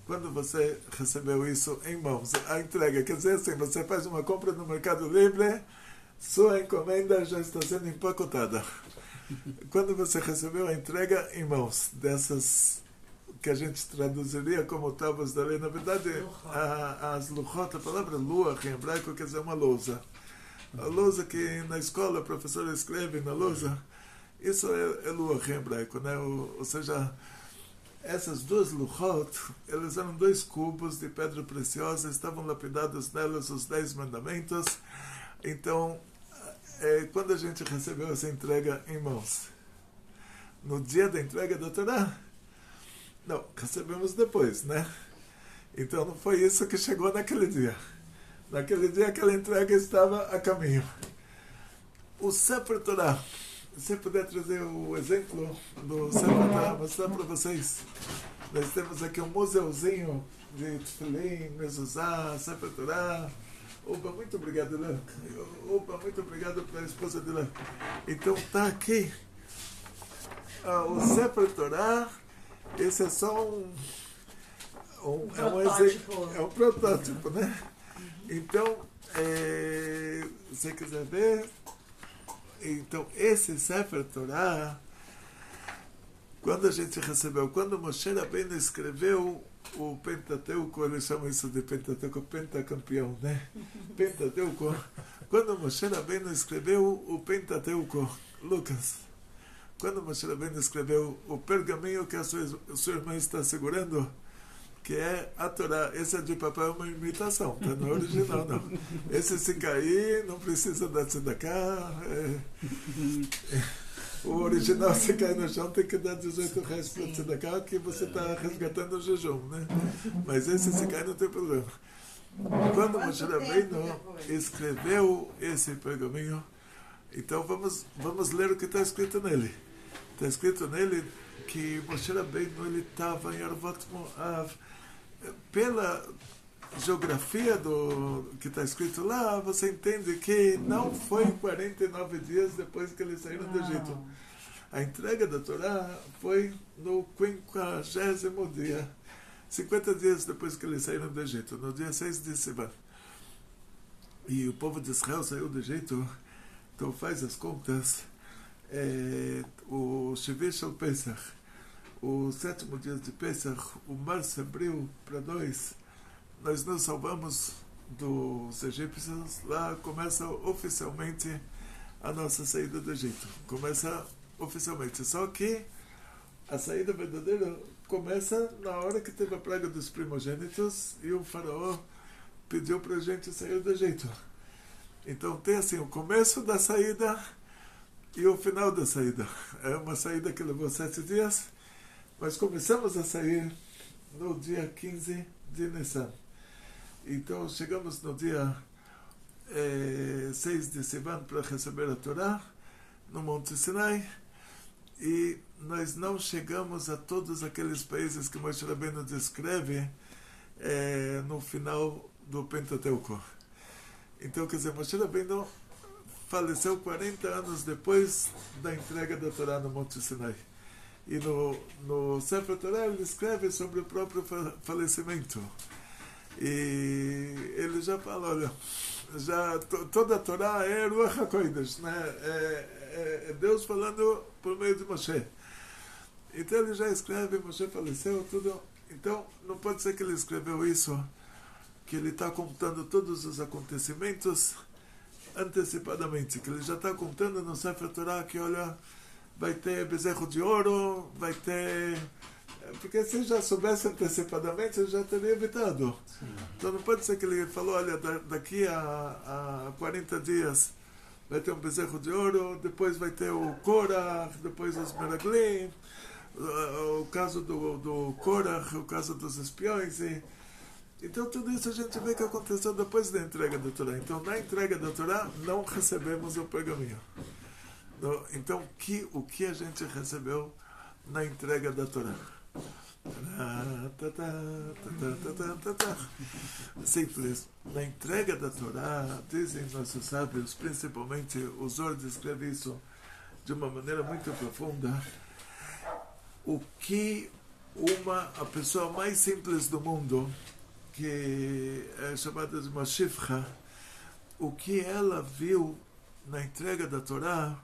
Quando você recebeu isso em mãos, a entrega, quer dizer assim, você faz uma compra no Mercado Livre, sua encomenda já está sendo empacotada. Quando você recebeu a entrega em mãos dessas que a gente traduziria como tábuas da lei, na verdade, as luchot, a palavra lua em hebraico quer dizer uma lousa. A lousa que na escola a professora escreve na lousa, isso é lua em hebraico, né? Ou seja, essas 2 luchot, elas eram 2 cubos de pedra preciosa, estavam lapidados nelas os 10 mandamentos. Então, quando a gente recebeu essa entrega em mãos, no dia da entrega da Torá, não, recebemos depois, né? Então não foi isso que chegou naquele dia. Naquele dia aquela entrega estava a caminho. O Sefer Torah, se puder trazer o exemplo do Sefer Torah, mostrar para vocês. Nós temos aqui um museuzinho de Tefilin, Mezuzá, Sefer Torah. Opa, muito obrigado, Lã. Opa, muito obrigado pela esposa de Lã. Então tá aqui o Sefer Torah. Esse é só um protótipo, né? Então, se você quiser ver, então esse Sefer Torah, quando a gente recebeu, quando Moshe Rabbeinu escreveu o Pentateuco, eles chamam isso de Pentateuco, pentacampeão, né? Pentateuco. Quando Moshe Rabbeinu escreveu o Pentateuco, Lucas, quando Moshe Rabbeinu escreveu o pergaminho que a sua irmã está segurando, que é a Torá, esse é de papel, uma imitação, tá? Não é original, não. Esse se cair, não precisa dar tzedakah. O original, se cair no chão, tem que dar 18 reais para tzedakah, que você está resgatando o jejum, né? Mas esse se cair, não tem problema. Quando Moshe Rabbeinu escreveu esse pergaminho, então vamos ler o que está escrito nele. Está escrito nele que Moshe Rabbeinu ele estava em Arvot Moav. Pela geografia do que está escrito lá, você entende que não foi 49 dias depois que eles saíram do Egito. A entrega da Torá foi no 50º dia, 50 dias depois que eles saíram do Egito, no dia 6 de Sivan. E o povo de Israel saiu do Egito, então faz as contas, o Shevish al Pesach, o 7º dia de Pesach, o mar se abriu para nós nos salvamos dos egípcios, lá começa oficialmente a nossa saída do Egito. Começa oficialmente, só que a saída verdadeira começa na hora que teve a praga dos primogênitos e o faraó pediu para a gente sair do Egito. Então tem assim o começo da saída e o final da saída. É uma saída que levou 7 dias, mas começamos a sair no dia 15 de Nissan. Então chegamos no dia 6 de Sivan para receber a Torá no Monte Sinai, e nós não chegamos a todos aqueles países que Moshe Rabbeinu descreve no final do Pentateuco. Então, quer dizer, Moshe Rabbeinu faleceu 40 anos depois da entrega da Torá no Monte Sinai. E no Sefer Torá ele escreve sobre o próprio falecimento. E ele já fala, olha, toda a Torá é Ruach HaKodesh, né? É Deus falando por meio de Moshe. Então ele já escreve, Moshe faleceu, tudo. Então não pode ser que ele escreveu isso, que ele está contando todos os acontecimentos antecipadamente, que ele já está contando no Sefer Torá que, olha, vai ter bezerro de ouro, vai ter... Porque se já soubesse antecipadamente, ele já teria evitado. Sim. Então não pode ser que ele falou, olha, daqui a 40 dias vai ter um bezerro de ouro, depois vai ter o Korah, depois os Meraglim, o caso do Korah, o caso dos espiões. Então tudo isso a gente vê que aconteceu depois da entrega da Torá. Então na entrega da Torá não recebemos o pergaminho. Então o que a gente recebeu na entrega da Torá? Simples. Na entrega da Torá, dizem nossos sábios, principalmente o Zohar descreve isso de uma maneira muito profunda, o que a pessoa mais simples do mundo, que é chamada de uma shifra, o que ela viu na entrega da Torá,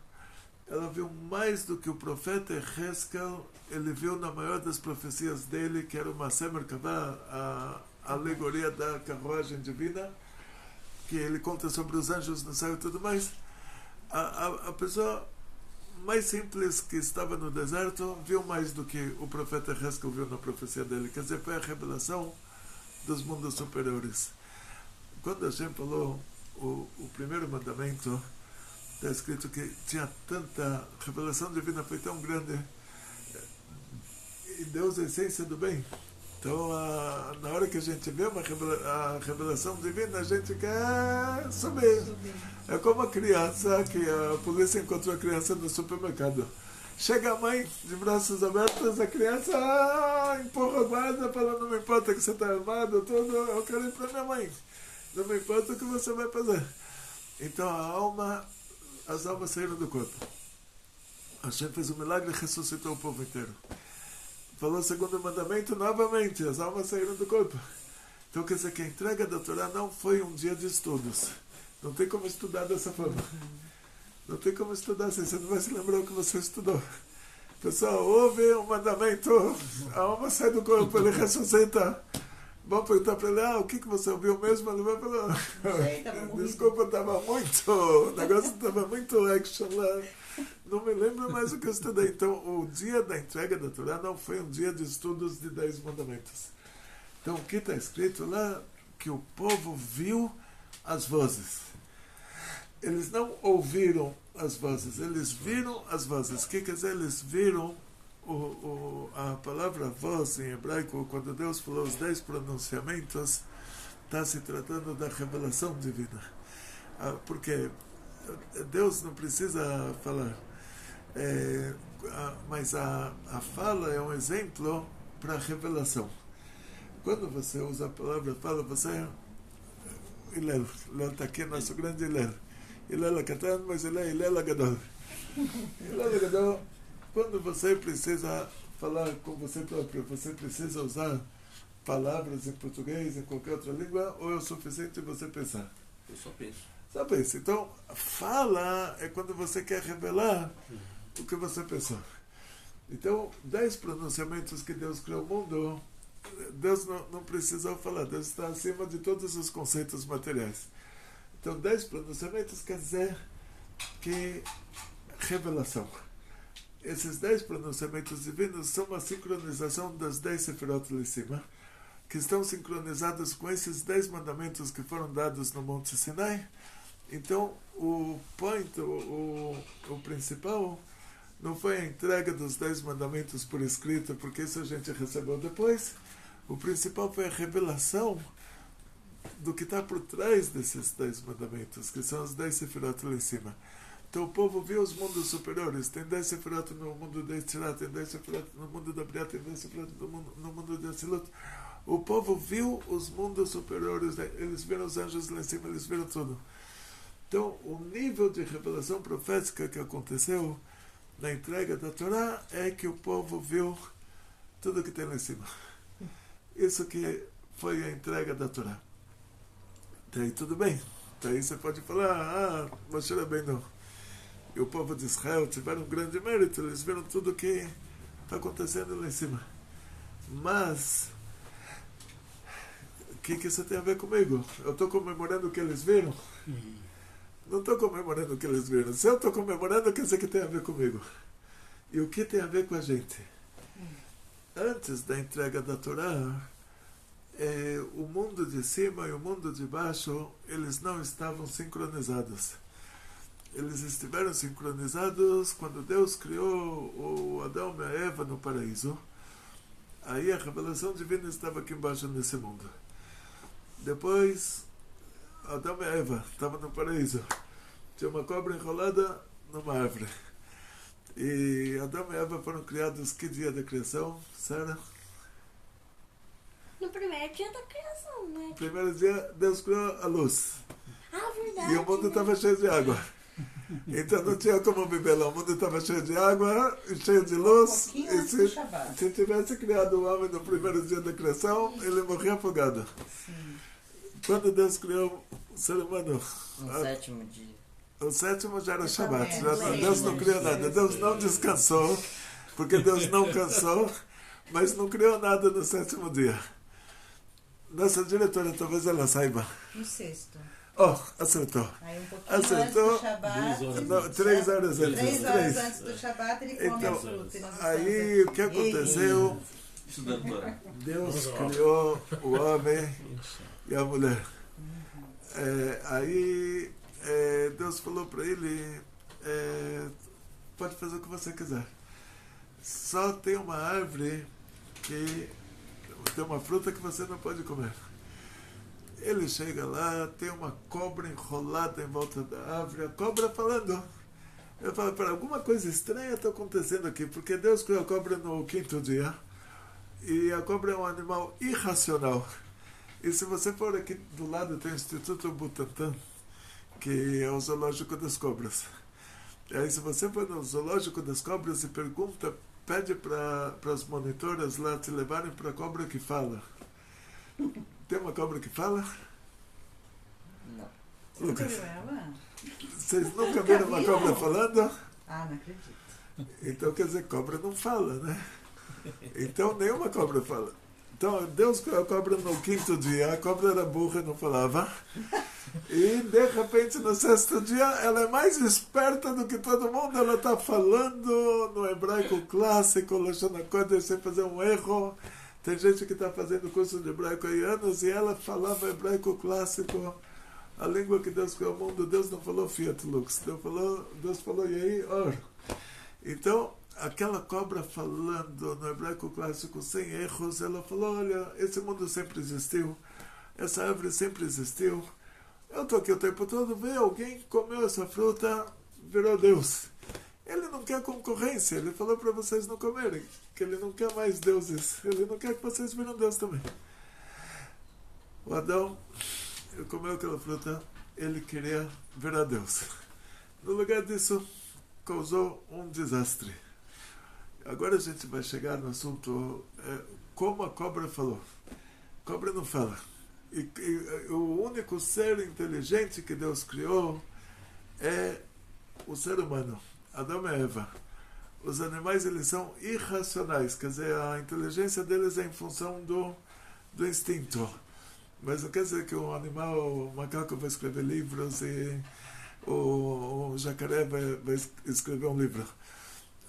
ela viu mais do que o profeta Heskel, ele viu na maior das profecias dele, que era uma Semer Kavá, a alegoria da carruagem divina, que ele conta sobre os anjos no céu e tudo mais. A pessoa mais simples que estava no deserto viu mais do que o profeta Heskel viu na profecia dele. Quer dizer, foi a revelação dos mundos superiores. Quando a gente falou o primeiro mandamento, está escrito que tinha tanta revelação divina, foi tão grande, e Deus é a essência do bem. Então na hora que a gente vê a revelação divina, a gente quer subir. É como a criança, que a polícia encontrou a criança no supermercado. Chega a mãe de braços abertos, a criança empurra a guarda, fala, não me importa que você está armado, tudo, eu quero ir para minha mãe, não me importa o que você vai fazer. Então as almas saíram do corpo. Hashem fez um milagre e ressuscitou o povo inteiro. Falou o segundo mandamento novamente, as almas saíram do corpo. Então quer dizer que a entrega da Torá não foi um dia de estudos. Não tem como estudar dessa forma. Não tem como estudar assim, você não vai se lembrar o que você estudou. Pessoal, ouve um mandamento, a alma sai do corpo, ele ressuscita. Vamos perguntar para ele, o que você ouviu mesmo? Ele vai falar, desculpa, o negócio estava muito action lá. Não me lembro mais o que eu estudei. Então, o dia da entrega da Torá não foi um dia de estudos de 10 mandamentos. Então, o que está escrito lá? Que o povo viu as vozes. Eles não ouviram as vozes, eles viram as vozes. O que quer dizer? Eles viram a palavra voz em hebraico, quando Deus falou os 10 pronunciamentos, está se tratando da revelação divina. Porque Deus não precisa falar, mas a fala é um exemplo para a revelação. Quando você usa a palavra fala, você Hillel está aqui, nosso grande Hillel. Hillel é Katan, mas ele é Hillel Gadol. Hillel Gadol, quando você precisa falar com você próprio, você precisa usar palavras em português, em qualquer outra língua, ou é o suficiente você pensar? Eu só penso. Só pensa. Então, fala é quando você quer revelar o que você pensou. Então, 10 pronunciamentos que Deus criou o mundo, Deus não precisou falar, Deus está acima de todos os conceitos materiais. Então, 10 pronunciamentos quer dizer que revelação. Esses 10 pronunciamentos divinos são uma sincronização das 10 sefirot lá em cima, que estão sincronizados com esses 10 mandamentos que foram dados no Monte Sinai. Então, o point, o principal, não foi a entrega dos 10 mandamentos por escrito, porque isso a gente recebeu depois. O principal foi a revelação do que está por trás desses 10 mandamentos, que são os 10 sefirot lá em cima. Então o povo viu os mundos superiores. Tem 10 sefirot no mundo de Yetzirah, tem 10 sefirot no mundo da Briah, tem 10 sefirot no mundo de Atzilut. O povo viu os mundos superiores, eles viram os anjos lá em cima, eles viram tudo. Então, o nível de revelação profética que aconteceu na entrega da Torá é que o povo viu tudo que tem lá em cima. Isso que foi a entrega da Torá. Daí tudo bem. Daí você pode falar, Moshe Rabbeinu e o povo de Israel tiveram um grande mérito, eles viram tudo que está acontecendo lá em cima. Mas o que isso tem a ver comigo? Eu estou comemorando o que eles viram? Não estou comemorando o que eles viram. Se eu estou comemorando, quer dizer que tem a ver comigo. E o que tem a ver com a gente? Antes da entrega da Torá, o mundo de cima e o mundo de baixo, eles não estavam sincronizados. Eles estiveram sincronizados quando Deus criou o Adão e a Eva no paraíso. Aí a revelação divina estava aqui embaixo nesse mundo. Depois, Adão e Eva estavam no paraíso. Tinha uma cobra enrolada numa árvore. E Adão e Eva foram criados que dia da criação, Sara? No primeiro dia da criação, né? No primeiro dia, Deus criou a luz. Ah, verdade. E o mundo estava cheio de água. Então não tinha como viver lá. O mundo estava cheio de água, cheio de luz. pouquinho E antes do Shabat. se tivesse criado o homem no primeiro dia da criação, ele morria afogado. Sim. Quando Deus criou o ser humano, No sétimo dia. o sétimo já era Eu Shabat. também. Deus não criou nada. Deus não descansou, porque Deus não cansou, mas não criou nada no sétimo dia. Nossa diretora, talvez ela saiba. No sexto. Acertou. Aí um pouquinho Acertou. antes do Shabat. 2 horas. Não, 3 horas antes. 3 horas Três. antes do Shabat ele come Então, a fruta. E nós aí o que aconteceu? Estudando Torá. Deus criou o homem e a mulher. Aí Deus falou para ele, pode fazer o que você quiser. Só tem uma árvore que tem uma fruta que você não pode comer. Ele chega lá, tem uma cobra enrolada em volta da árvore, a cobra falando. Eu falo, para alguma coisa estranha está acontecendo aqui, porque Deus criou a cobra no 5º dia, e a cobra é um animal irracional. E se você for aqui do lado, tem o Instituto Butantan, que é o zoológico das cobras. E aí se você for no zoológico das cobras e pergunta, pede para as monitoras lá te levarem para a cobra que fala. Tem uma cobra que fala? Não. Você nunca viu ela? Vocês nunca viram uma viram? cobra falando? Ah, não acredito. Então quer dizer, cobra não fala, né? Então nenhuma cobra fala. Então Deus criou a cobra no 5º dia, a cobra era burra e não falava. E de repente no 6º dia ela é mais esperta do que todo mundo, ela está falando no hebraico clássico, Lashon HaKodesh, sem fazer um erro. Tem gente que está fazendo curso de hebraico há anos e ela falava hebraico clássico, a língua que Deus criou o mundo. Deus não falou Fiat Lux, Deus falou Yehi Or. Então, aquela cobra falando no hebraico clássico sem erros, ela falou, olha, esse mundo sempre existiu, essa árvore sempre existiu, eu estou aqui o tempo todo, vê alguém comeu essa fruta, virou Deus. Ele não quer concorrência, ele falou para vocês não comerem, que ele não quer mais deuses, ele não quer que vocês viram Deus também. O Adão, ele comeu aquela fruta, ele queria virar Deus. No lugar disso, causou um desastre. Agora a gente vai chegar no assunto, como a cobra falou. A cobra não fala. E o único ser inteligente que Deus criou é o ser humano, Adão e Eva. Os animais, eles são irracionais, quer dizer, a inteligência deles é em função do instinto. Mas não quer dizer que o animal, o macaco vai escrever livros e o jacaré vai escrever um livro.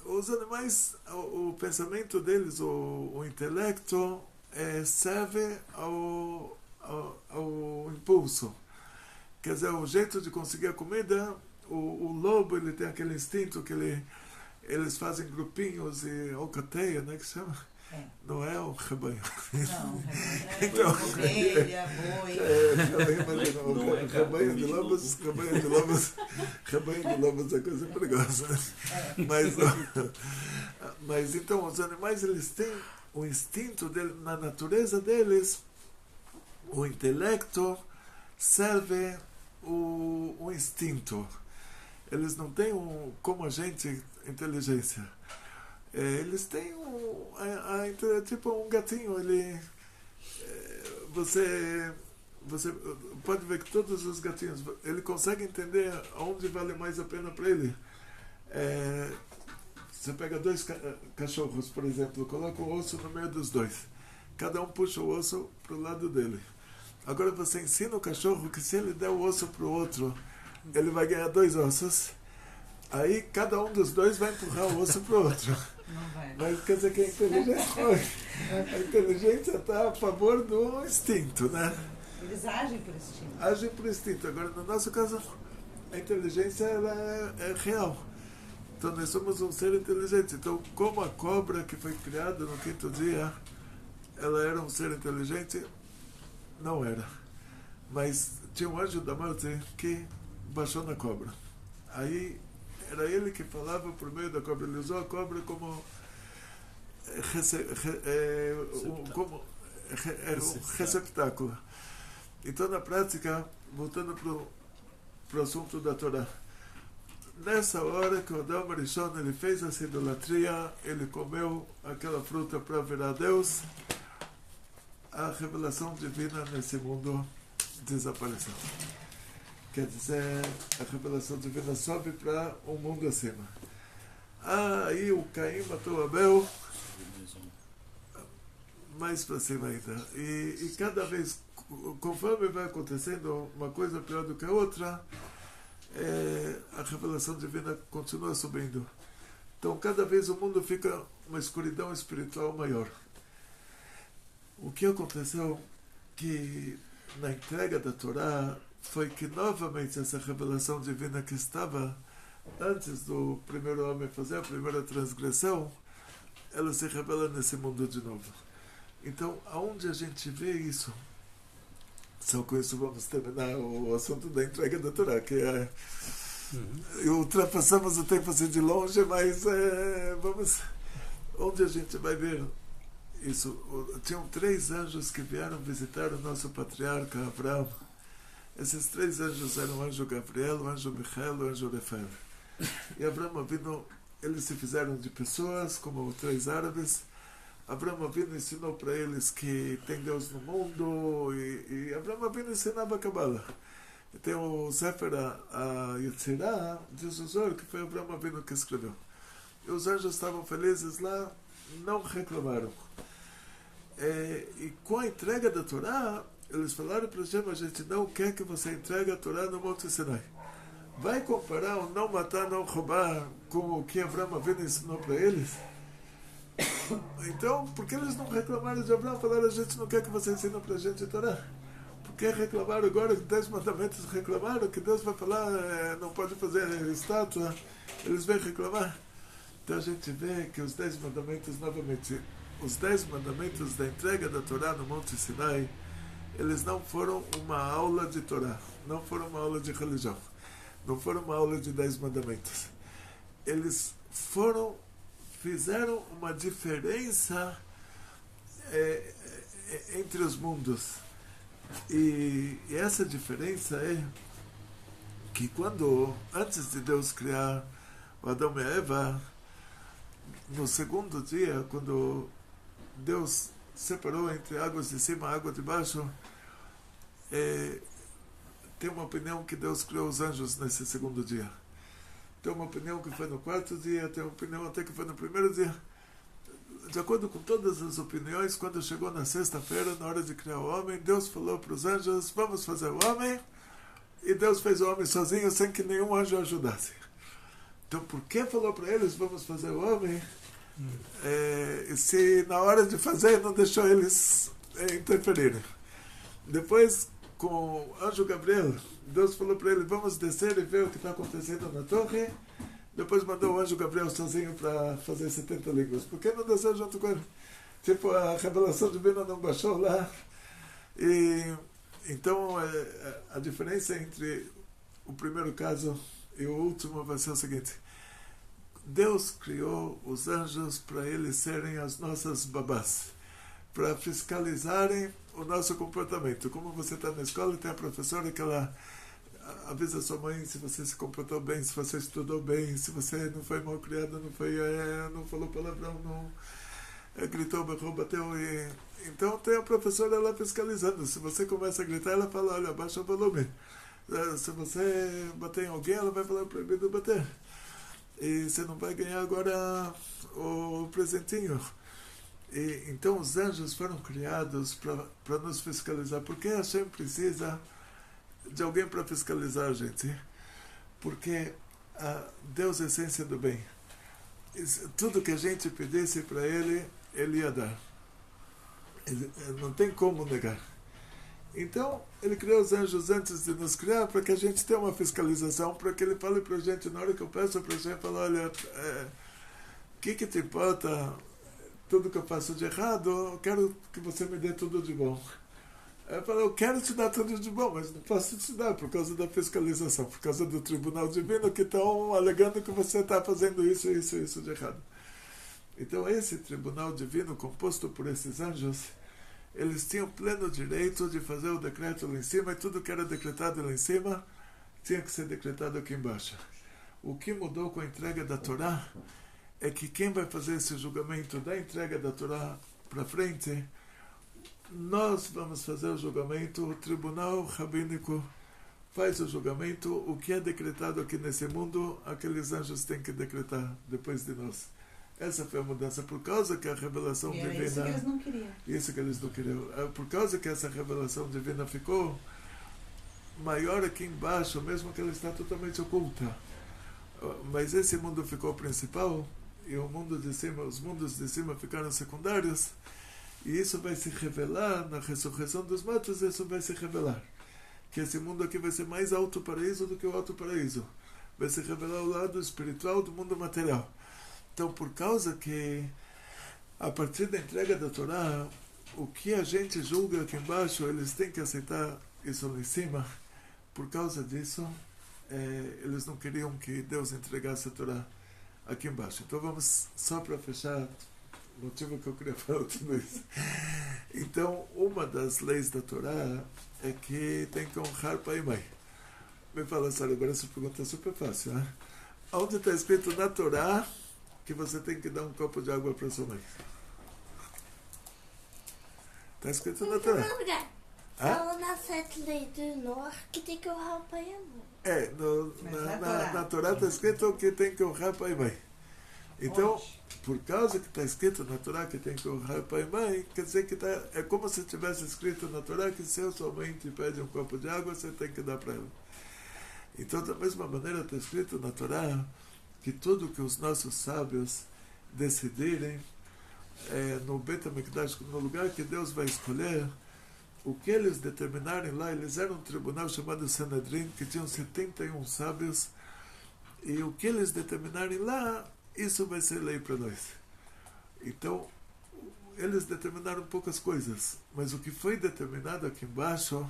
Os animais, o pensamento deles, o intelecto, serve ao impulso. Quer dizer, o jeito de conseguir a comida, o lobo, ele tem aquele instinto que eles fazem grupinhos e alcateia, né, que chama? É. Não é um rebanho. Não, Então- ovelha, boi. Não é Rebanho de carne, lobos, rebanho de lobos é coisa perigosa. Mas então os animais eles têm o instinto dele, na natureza deles, o intelecto serve o instinto. Eles não têm como a gente inteligência. Eles têm tipo um gatinho. Você pode ver que todos os gatinhos, ele consegue entender onde vale mais a pena para ele. Você pega dois cachorros, por exemplo, coloca o osso no meio dos dois. Cada um puxa o osso para o lado dele. Agora você ensina o cachorro que se ele der o osso para o outro, ele vai ganhar 2 ossos. Aí cada um dos dois vai empurrar o osso para o outro. Não vai. Mas quer dizer que a inteligência está a favor do instinto, né? Eles agem por instinto. Agem por instinto. Agora, no nosso caso, a inteligência ela é real. Então, nós somos um ser inteligente. Então, como a cobra que foi criada no 5º dia, ela era um ser inteligente? Não era. Mas tinha um anjo da morte que baixou na cobra. Aí, era ele que falava por meio da cobra. Ele usou a cobra como um receptáculo. Então, na prática, voltando para o assunto da Torá, nessa hora que o Adam Arishon ele fez essa idolatria, ele comeu aquela fruta para virar Deus, a revelação divina nesse mundo desapareceu. Quer dizer, a revelação divina sobe para um mundo acima. Aí o Caim matou Abel, mais para cima ainda. E cada vez, conforme vai acontecendo uma coisa pior do que a outra, a revelação divina continua subindo. Então, cada vez o mundo fica uma escuridão espiritual maior. O que aconteceu que na entrega da Torá foi que novamente essa revelação divina que estava antes do primeiro homem fazer a primeira transgressão, ela se revela nesse mundo de novo. Então, aonde a gente vê isso? Só com isso vamos terminar o assunto da entrega da Torá, que ultrapassamos o tempo assim de longe, mas vamos... Onde a gente vai ver isso? Tinham 3 anjos que vieram visitar o nosso patriarca Abraão. Esses 3 anjos eram o anjo Gabriel, o anjo Michael e o anjo Rafael. E Abraão Avinu, eles se fizeram de pessoas, como 3 árabes. Abraão Avinu ensinou para eles que tem Deus no mundo, e Abraão Avinu ensinava a Kabbalah. E tem o Sefer a Yetzirah, diz o Zohar, que foi Abraão Avinu que escreveu. E os anjos estavam felizes lá, não reclamaram. E com a entrega da Torá, eles falaram para Hashem: a gente não quer que você entregue a Torá no Monte Sinai. Vai comparar o não matar, não roubar com o que Abraão Avinu ensinou para eles? Então, por que eles não reclamaram de Abraão? Falaram: a gente não quer que você ensine para a gente a Torá. Por que reclamaram agora que 10 mandamentos reclamaram? Que Deus vai falar, não pode fazer estátua. Eles vêm reclamar. Então a gente vê que os 10 mandamentos, novamente, os 10 mandamentos da entrega da Torá no Monte Sinai, eles não foram uma aula de Torá, não foram uma aula de religião, não foram uma aula de 10 mandamentos. Eles fizeram uma diferença entre os mundos. E essa diferença é que antes de Deus criar o Adão e a Eva, no 2º dia, quando Deus separou entre águas de cima e água de baixo, tem uma opinião que Deus criou os anjos nesse 2º dia. Tem uma opinião que foi no 4º dia, tem uma opinião até que foi no 1º dia. De acordo com todas as opiniões, quando chegou na 6ª-feira, na hora de criar o homem, Deus falou para os anjos: vamos fazer o homem. E Deus fez o homem sozinho, sem que nenhum anjo ajudasse. Então, por que falou para eles: vamos fazer o homem? Se na hora de fazer não deixou eles interferirem. Depois, com o anjo Gabriel, Deus falou para ele: vamos descer e ver o que está acontecendo na torre. Depois mandou o anjo Gabriel sozinho para fazer 70 línguas. Por que não desceu junto com ele? Tipo, a revelação divina não baixou lá. E então a diferença entre o primeiro caso e o último vai ser o seguinte: Deus criou os anjos para eles serem as nossas babás, para fiscalizarem o nosso comportamento. Como você está na escola e tem a professora que ela avisa a sua mãe se você se comportou bem, se você estudou bem, se você não foi mal criado, não falou palavrão, não gritou, berrou, bateu. Então tem a professora lá fiscalizando. Se você começa a gritar, ela fala: olha, abaixa o volume. Se você bater em alguém, ela vai falar: proibido bater. E você não vai ganhar agora o presentinho. Então os anjos foram criados para nos fiscalizar. Por que a Hashem precisa de alguém para fiscalizar a gente? Porque Deus é a essência do bem. Tudo que a gente pedisse para Ele, Ele ia dar. Ele não tem como negar. Então, Ele criou os anjos antes de nos criar para que a gente tenha uma fiscalização, para que Ele fale para a gente, na hora que eu peço para a gente, falar: olha, o que te importa tudo que eu faço de errado? Eu quero que você me dê tudo de bom. Eu falo: eu quero te dar tudo de bom, mas não posso te dar por causa da fiscalização, por causa do tribunal divino que estão alegando que você está fazendo isso de errado. Então, esse tribunal divino, composto por esses anjos, eles tinham pleno direito de fazer o decreto lá em cima, e tudo que era decretado lá em cima tinha que ser decretado aqui embaixo. O que mudou com a entrega da Torá é que quem vai fazer esse julgamento da entrega da Torá para frente, nós vamos fazer o julgamento, o tribunal rabínico faz o julgamento, o que é decretado aqui nesse mundo, aqueles anjos têm que decretar depois de nós. Essa foi a mudança, por causa que a revelação divina... Isso que eles não queriam. Isso que eles não queriam. Por causa que essa revelação divina ficou maior aqui embaixo, mesmo que ela está totalmente oculta. Mas esse mundo ficou principal, e o mundo de cima, os mundos de cima ficaram secundários, e isso vai se revelar na ressurreição dos mortos. Isso vai se revelar. Que esse mundo aqui vai ser mais alto paraíso do que o alto paraíso. Vai se revelar o lado espiritual do mundo material. Então, por causa que, a partir da entrega da Torá, o que a gente julga aqui embaixo, eles têm que aceitar isso lá em cima. Por causa disso, eles não queriam que Deus entregasse a Torá aqui embaixo. Então, vamos só para fechar o motivo que eu queria falar tudo isso. Então, uma das leis da Torá é que tem que honrar pai e mãe. Me fala, Sara, agora essa pergunta é super fácil, né? Onde está escrito na Torá que você tem que dar um copo de água para sua mãe? Está escrito na Torá. Fala na 7 leis do Noah que tem que honrar o pai e a mãe. Na Torá está escrito que tem que honrar pai e mãe. Então, por causa que está escrito na Torá que tem que honrar pai e mãe, quer dizer que é como se tivesse escrito na Torá que se a sua mãe te pede um copo de água, você tem que dar para ela. Então, da mesma maneira, está escrito na Torá que tudo que os nossos sábios decidirem no Bet HaMikdash, no lugar que Deus vai escolher, o que eles determinarem lá, eles eram um tribunal chamado Sanedrin, que tinham 71 sábios, e o que eles determinarem lá, isso vai ser lei para nós. Então, eles determinaram poucas coisas, mas o que foi determinado aqui embaixo,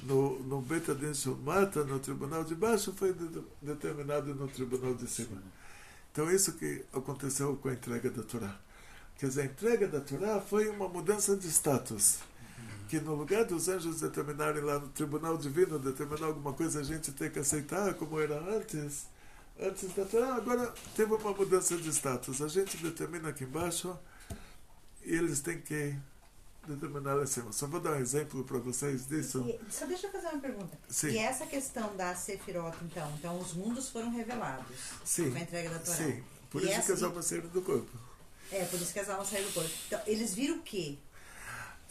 no Bet Adin Shel Mata, no tribunal de baixo, foi determinado no tribunal de cima. Então, isso que aconteceu com a entrega da Torá. Quer dizer, a entrega da Torá foi uma mudança de status. Que no lugar dos anjos determinarem lá no tribunal divino, determinar alguma coisa, a gente tem que aceitar como era antes da Torá, agora teve uma mudança de status. A gente determina aqui embaixo e eles têm que determinar lá em cima. Só vou dar um exemplo para vocês disso. Só deixa eu fazer uma pergunta. Sim. E essa questão da Sefirot, então os mundos foram revelados Sim. com a entrega da Torá. Sim, por E isso que as essa- almas saíram do corpo. Por isso que as almas saíram do corpo. Então, eles viram o quê?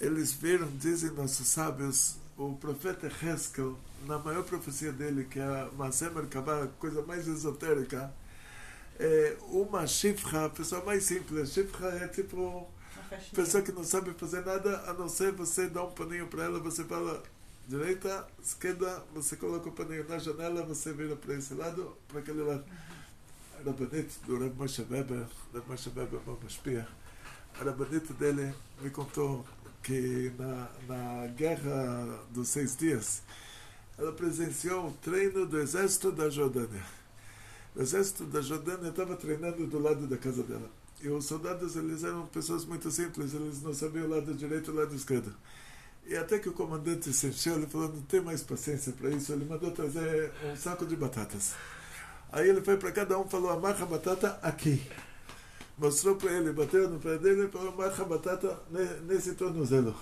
Eles viram, dizem nossos sábios, o profeta Heskel, na maior profecia dele, que é a Maseh Merkabah, a coisa mais esotérica, uma shifra, a pessoa mais simples. Shifra é tipo Uma faxineira. pessoa que não sabe fazer nada, a não ser você dar um paninho para ela, você fala direita, esquerda, você coloca o paninho na janela, você vira para esse lado, para aquele lado. Era bonito, do Rav Moshe Weber, Rav Moshe Weber, uma espia. a rabanita dele me contou que na Guerra dos 6 Dias, ela presenciou o treino do exército da Jordânia. O exército da Jordânia estava treinando do lado da casa dela. E os soldados, eles eram pessoas muito simples, eles não sabiam o lado direito e o lado esquerdo. E até que o comandante se encheu, ele falou, não tem mais paciência para isso, ele mandou trazer um saco de batatas. Aí ele foi para cada um e falou, amarra a batata aqui. Mostrou para ele, bateu no pé dele e falou, amarra a batata nesse tornozelo.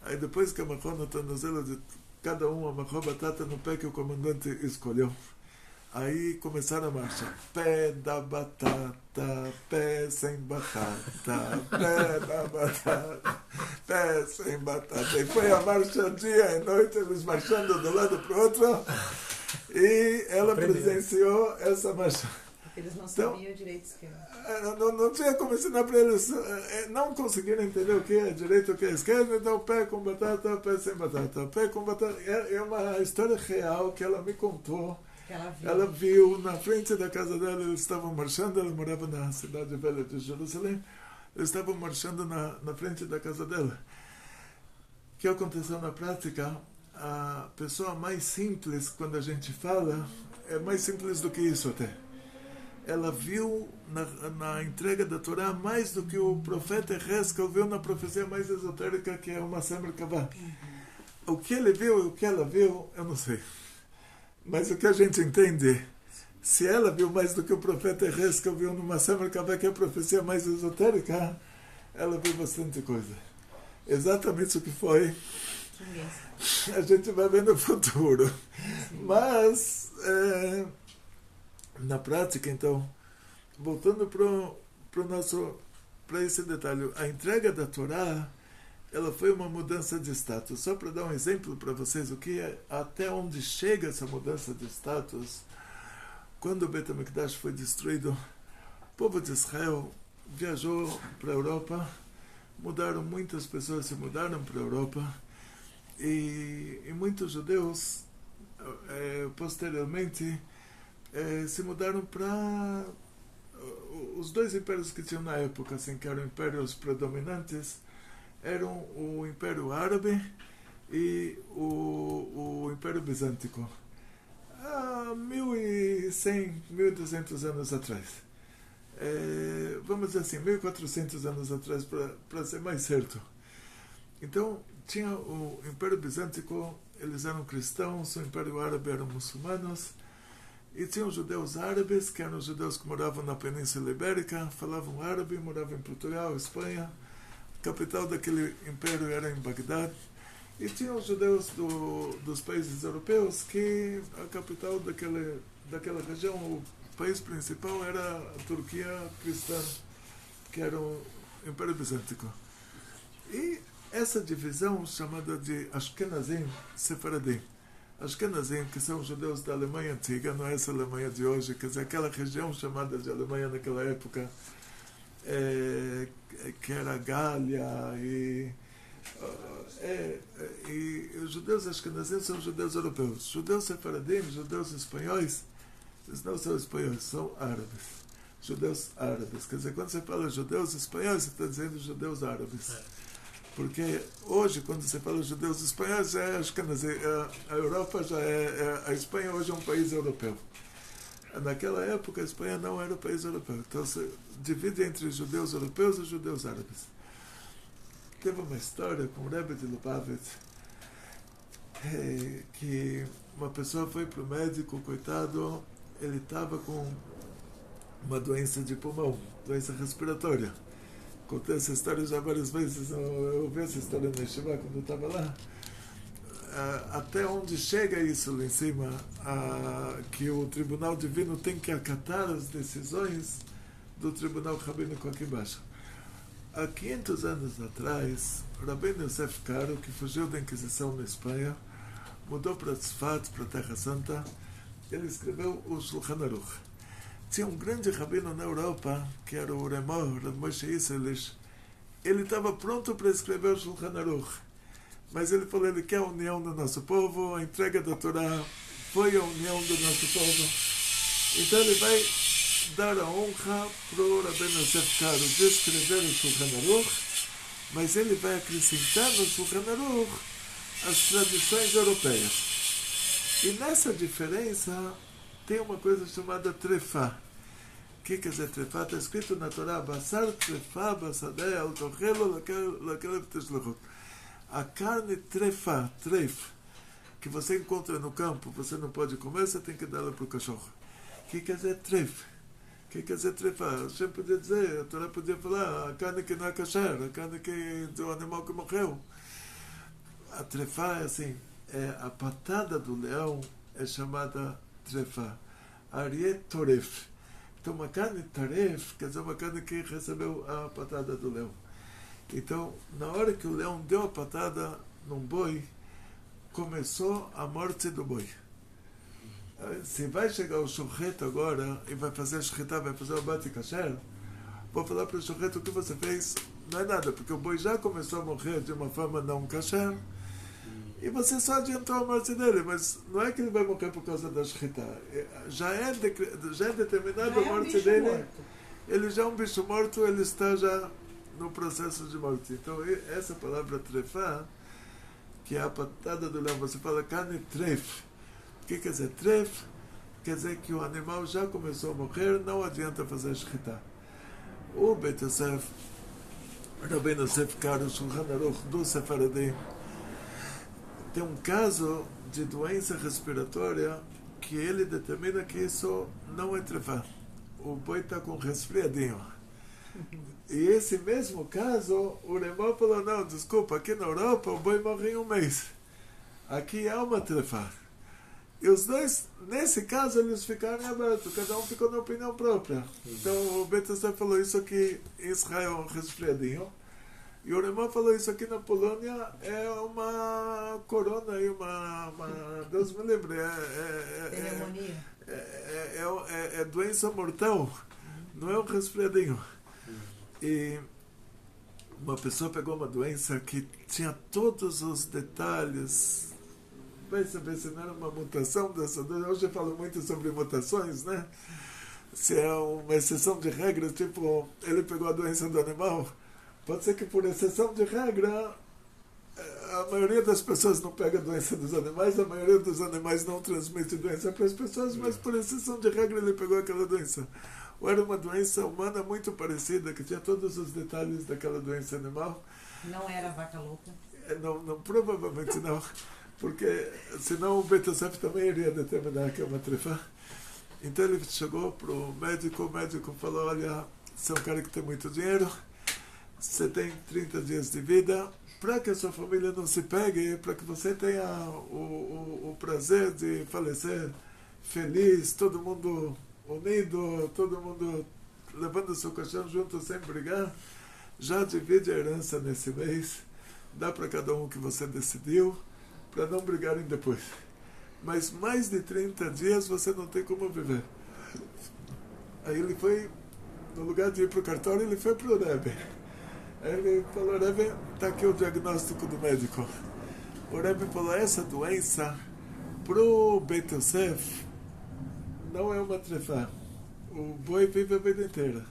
Aí depois que amarrou no tornozelo, cada um amarrou a batata no pé que o comandante escolheu. Aí começaram a marcha. Pé da batata, pé sem batata, pé da batata, pé sem batata. E foi a marcha dia e noite, eles marchando de um lado para o outro. E ela presenciou essa marcha. Eles não sabiam direito esquerdo. Não tinha como ensinar para eles. Não conseguiram entender o que é direito e o que é esquerdo. Então, pé com batata, pé sem batata. Pé com batata. É uma história real que ela me contou. Ela viu na frente da casa dela, eles estavam marchando, ela morava na cidade velha de Jerusalém, eles estavam marchando na frente da casa dela. O que aconteceu na prática? A pessoa mais simples, quando a gente fala, é mais simples do que isso até. Ela viu na entrega da Torá mais do que o profeta Hezkel viu na profecia mais esotérica, que é o Maseh Merkavah. O que ele viu e o que ela viu, eu não sei. Mas o que a gente entende, se ela viu mais do que o profeta Hezkel viu no Maseh Merkavah, que é a profecia mais esotérica, ela viu bastante coisa. Exatamente o que foi, a gente vai ver no futuro. Mas, na prática, então, voltando para esse detalhe, a entrega da Torá, ela foi uma mudança de status. Só para dar um exemplo para vocês, o que até onde chega essa mudança de status, quando o Beit HaMikdash foi destruído, o povo de Israel viajou para a Europa, muitas pessoas se mudaram para a Europa, e muitos judeus, posteriormente, se mudaram para os dois impérios que tinham na época, assim, que eram impérios predominantes, eram o Império Árabe e o Império Bizântico. Há 1100, 1200 anos atrás. Vamos dizer assim, 1400 anos atrás, para ser mais certo. Então, tinha o Império Bizântico, eles eram cristãos, o Império Árabe eram muçulmanos, e tinha os judeus árabes, que eram os judeus que moravam na Península Ibérica, falavam árabe, moravam em Portugal, Espanha. A capital daquele império era em Bagdá. E tinha os judeus dos países europeus, que a capital daquela região, o país principal era a Turquia cristã, que era o Império Bizântico. E essa divisão, chamada de Ashkenazim, Sefaradim. Ashkenazim, que são os judeus da Alemanha antiga, não é essa Alemanha de hoje, quer dizer, aquela região chamada de Alemanha naquela época, que era Gália, e os judeus Ashkenazim são os judeus europeus. Judeus Sefaradim, judeus espanhóis, eles não são espanhóis, são árabes. Judeus árabes. Quer dizer, quando você fala judeus espanhóis, você está dizendo judeus árabes. Porque hoje, quando você fala judeus espanhóis, a Europa já a Espanha hoje é um país europeu. Naquela época, a Espanha não era um país europeu. Então, se divide entre judeus europeus e judeus árabes. Teve uma história com o Rebbe de Lubavitch, que uma pessoa foi para o médico, coitado, ele estava com uma doença de pulmão, doença respiratória. Contei essa história já várias vezes, eu ouvi essa história na Yeshiva quando eu estava lá. Até onde chega isso lá em cima, que o Tribunal Divino tem que acatar as decisões do Tribunal Rabínico aqui embaixo. Há 500 anos atrás, Rabbeinu Yosef Karo, que fugiu da Inquisição na Espanha, mudou para Tzfat, para a Terra Santa, ele escreveu o Shulchan Aruch. Tinha um grande rabino na Europa, que era o Remor, Rav Moshe Isserlich. Ele estava pronto para escrever o Shulchan Aruch, mas ele falou, ele quer a união do nosso povo, a entrega da Torá foi a união do nosso povo. Então ele vai dar a honra para o Rabbeinu Yosef Karo de escrever o Shulchan Aruch, mas ele vai acrescentar no Shulchan Aruch as tradições europeias. E nessa diferença tem uma coisa chamada trefá. O que quer dizer trefá? Está escrito na Torá, Basar trefá, basadeh, al-tochelo, lakelev teshlochot. A carne trefá, treif, que você encontra no campo, você não pode comer, você tem que dar ela para o cachorro. O que quer dizer treif? O que quer dizer trefá? A gente podia dizer, a Torá podia falar, a carne que não é kasher, a carne que do animal que morreu. A trefá é assim, a patada do leão é chamada trefá. Arié toref. Então, uma carne taref quer dizer uma carne que recebeu a patada do leão. Então, na hora que o leão deu a patada num boi, começou a morte do boi. Se vai chegar o shochet agora e vai fazer shchetá, vai fazer o bate kasher, vou falar para o shochet o que você fez não é nada, porque o boi já começou a morrer de uma forma não kasher, e você só adiantou a morte dele, mas não é que ele vai morrer por causa da shchetá. Já é determinada a morte dele. Morto. Ele já é um bicho morto, ele está já no processo de morte. Então, essa palavra trefá, que é a patada do leão, você fala carne tref. O que quer dizer tref? Quer dizer que o animal já começou a morrer, não adianta fazer shchetá. O Beit Yosef, Rabbeinu Yosef Karo, Shulchan Aruch do Sefaradim, tem um caso de doença respiratória que ele determina que isso não é trefá. O boi está com resfriadinho. E esse mesmo caso, o Remó falou, não, desculpa, aqui na Europa o boi morre em um mês. Aqui há uma trefá. E os dois, nesse caso, eles ficaram abertos, cada um ficou na opinião própria. Então o Beit Yosef falou isso aqui em Israel, um resfriadinho. E o Remó falou isso aqui na Polônia, é uma corona aí, Deus me livre, é doença mortal, não é um resfriadinho. E uma pessoa pegou uma doença que tinha todos os detalhes, vai saber se não era uma mutação dessa doença. Hoje eu falo muito sobre mutações, né? Se é uma exceção de regra, tipo, ele pegou a doença do animal, pode ser que por exceção de regra, a maioria das pessoas não pega a doença dos animais, a maioria dos animais não transmite doença para as pessoas, mas por exceção de regra ele pegou aquela doença. Ou era uma doença humana muito parecida, que tinha todos os detalhes daquela doença animal. Não era vaca louca? Não, provavelmente não, porque senão o Beit Yosef também iria determinar que é uma trefá. Então ele chegou para o médico falou, olha, você é um cara que tem muito dinheiro, você tem 30 dias de vida, para que a sua família não se pegue, para que você tenha o prazer de falecer feliz, todo mundo unido, todo mundo levando o seu caixão junto sem brigar, já divide a herança nesse mês, dá para cada um o que você decidiu, para não brigarem depois. Mas mais de 30 dias você não tem como viver. Aí ele foi, no lugar de ir para o cartório, ele foi para o Rebbe. Aí ele falou, Rebbe, está aqui o diagnóstico do médico. O Rebbe falou, essa doença, para o Beit Yosef, não é uma trefá. O boi vive a vida inteira.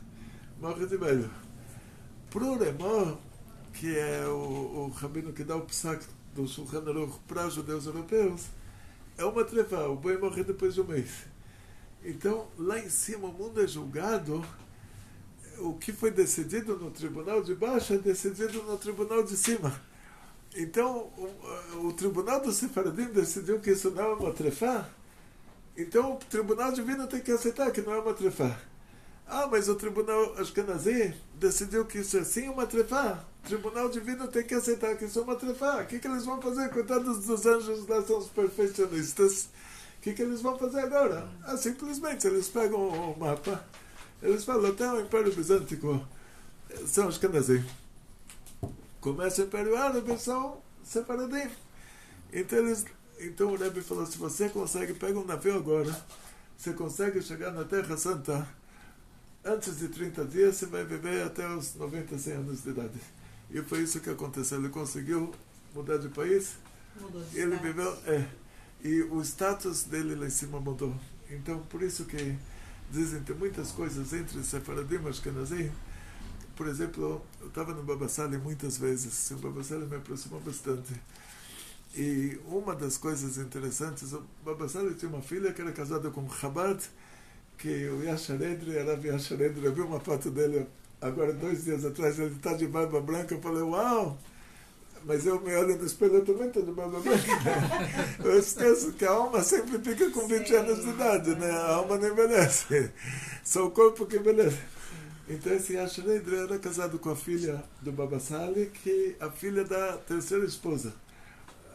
Morre de velho. Para o Remó, que é o rabino que dá o psak do Shulchan Aruch para os judeus europeus, é uma trefá. O boi morre depois de um mês. Então, lá em cima, o mundo é julgado. O que foi decidido no tribunal de baixo é decidido no tribunal de cima. Então, o tribunal do Sefaradim decidiu que isso não é uma trefá. Então, o tribunal divino tem que aceitar que não é uma trefá. Ah, mas o tribunal Ashkenazi decidiu que isso é sim uma trefá. O tribunal divino tem que aceitar que isso é uma trefá. O que eles vão fazer? Coitados dos anjos lá, são os perfeccionistas. O que eles vão fazer agora? Ah, simplesmente, eles pegam o mapa. Eles falam, até o Império Bizântico são Ashkenazi. Começa o Império Árabe, são Sefaradim. Então o Rebbe falou, se você consegue, pega um navio agora, você consegue chegar na Terra Santa, antes de 30 dias, você vai viver até os 90, 100 anos de idade. E foi isso que aconteceu. Ele conseguiu mudar de país, Mudou de ele status. viveu, e o status dele lá em cima mudou. Então, por isso que dizem, tem muitas coisas entre Sefaradim e Ashkenazim. Por exemplo, eu estava no Baba Sali muitas vezes, o Baba Sali me aproximou bastante. E uma das coisas interessantes, o Baba Sali tinha uma filha que era casada com Chabad, que o Yashar Edri, Arav Yashar Edri, eu vi uma foto dele agora 2 dias atrás, ele está de barba branca, eu falei, uau! Mas eu me olho no espelho, eu também estou de barba branca. Eu esqueço que a alma sempre fica com 20 anos de idade, né? A alma não envelhece, só o corpo que envelhece. Então esse Yashar Edri era casado com a filha do Baba Sali, que a filha da terceira esposa.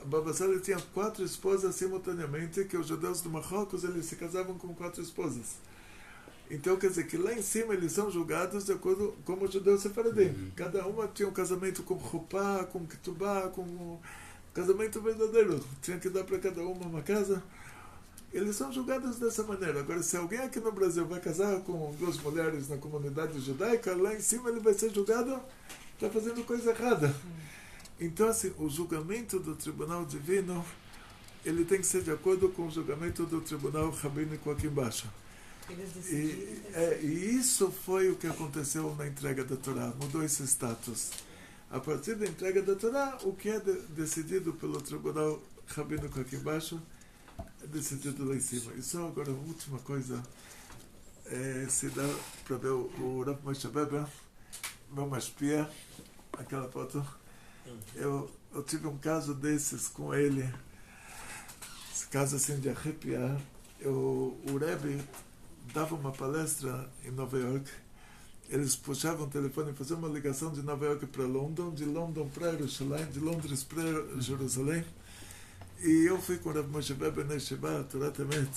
O Baba Sali tinha 4 esposas simultaneamente, que os judeus do Marrocos eles se casavam com 4 esposas. Então quer dizer que lá em cima eles são julgados de acordo com os judeus sefaradim. Cada uma tinha um casamento com Chupá, com Ketubá, com um casamento verdadeiro. Tinha que dar para cada uma casa. Eles são julgados dessa maneira. Agora, se alguém aqui no Brasil vai casar com 2 mulheres na comunidade judaica, lá em cima ele vai ser julgado, está fazendo coisa errada. Então, assim, o julgamento do Tribunal Divino, ele tem que ser de acordo com o julgamento do Tribunal Rabínico aqui embaixo. E isso foi o que aconteceu na entrega da Torá, mudou esse status. A partir da entrega da Torá, o que é decidido pelo Tribunal Rabínico aqui embaixo, é decidido lá em cima. E só agora, a última coisa, se dá para ver o Rav Moshe Weber, meu mashpia, aquela foto. Eu tive um caso desses com ele, esse caso assim de arrepiar. O Rebbe dava uma palestra em Nova York, eles puxavam o telefone e faziam uma ligação de Nova York para London, de London para Jerusalém, de Londres para Jerusalém, e eu fui com o Rav Moshe Weber na Yeshiva, Torah Temet,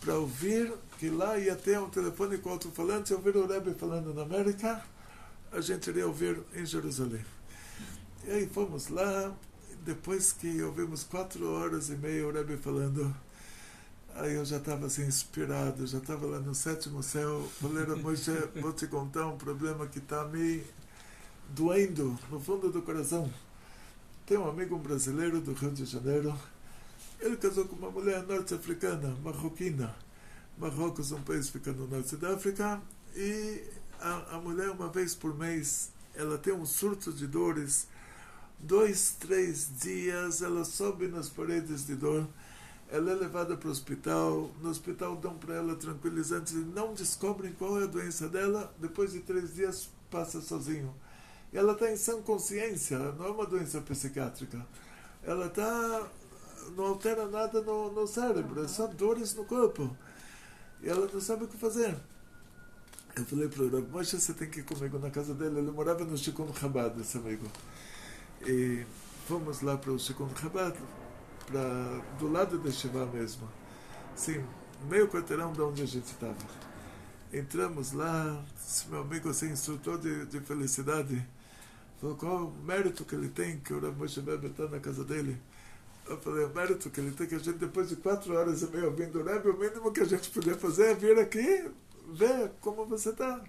para ouvir que lá ia ter um telefone com alto-falante, ouvir o Rebbe falando na América, a gente iria ouvir em Jerusalém. E aí fomos lá, depois que ouvimos 4 horas e meia o Rebbe falando, aí eu já estava assim inspirado, já estava lá no 7º céu. Falei, Moshe, vou te contar um problema que está me doendo no fundo do coração. Tem um amigo brasileiro do Rio de Janeiro, ele casou com uma mulher norte-africana, marroquina. Marrocos é um país que fica no norte da África, e a mulher, uma vez por mês, ela tem um surto de dores, 2, 3 dias, ela sobe nas paredes de dor, ela é levada para o hospital, no hospital dão para ela tranquilizantes e não descobrem qual é a doença dela, depois de 3 dias passa sozinho. E ela está em sã consciência, não é uma doença psiquiátrica, ela não altera nada no cérebro, é só dores no corpo, e ela não sabe o que fazer. Eu falei para o Rav Moshe, você tem que ir comigo na casa dele, ele morava no Shikun Chabad, esse amigo. E fomos lá para o Shikun Chabad, do lado da Shiva mesmo, sim, meio quarteirão de onde a gente estava. Entramos lá, esse meu amigo assim, instrutor de felicidade, falou qual o mérito que ele tem, que o Rav Moshe Weber está na casa dele. Eu falei, o mérito que ele tem, que a gente depois de 4 horas e meia ouvindo o Rebbe, o mínimo que a gente podia fazer é vir aqui, ver como você está.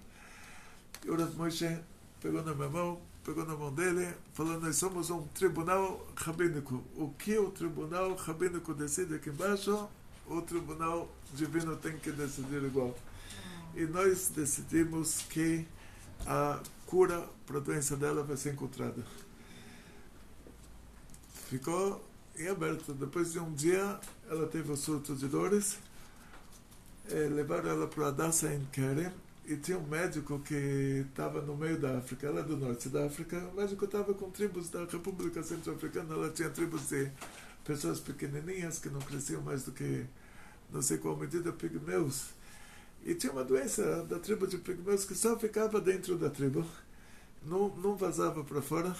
E o Rav Moshe pegou na minha mão, pegou na mão dele, falou, nós somos um tribunal rabínico. O que o tribunal rabínico decide aqui embaixo, o tribunal divino tem que decidir igual. E nós decidimos que a cura para a doença dela vai ser encontrada. Ficou em aberto. Depois de um dia, ela teve o surto de dores, levaram ela para o Hadassah em Kerem, e tinha um médico que estava no meio da África, ela é do norte da África, o médico estava com tribos da República Centro-Africana, ela tinha tribos de pessoas pequenininhas que não cresciam mais do que, não sei qual medida, pigmeus. E tinha uma doença da tribo de pigmeus que só ficava dentro da tribo, não vazava para fora,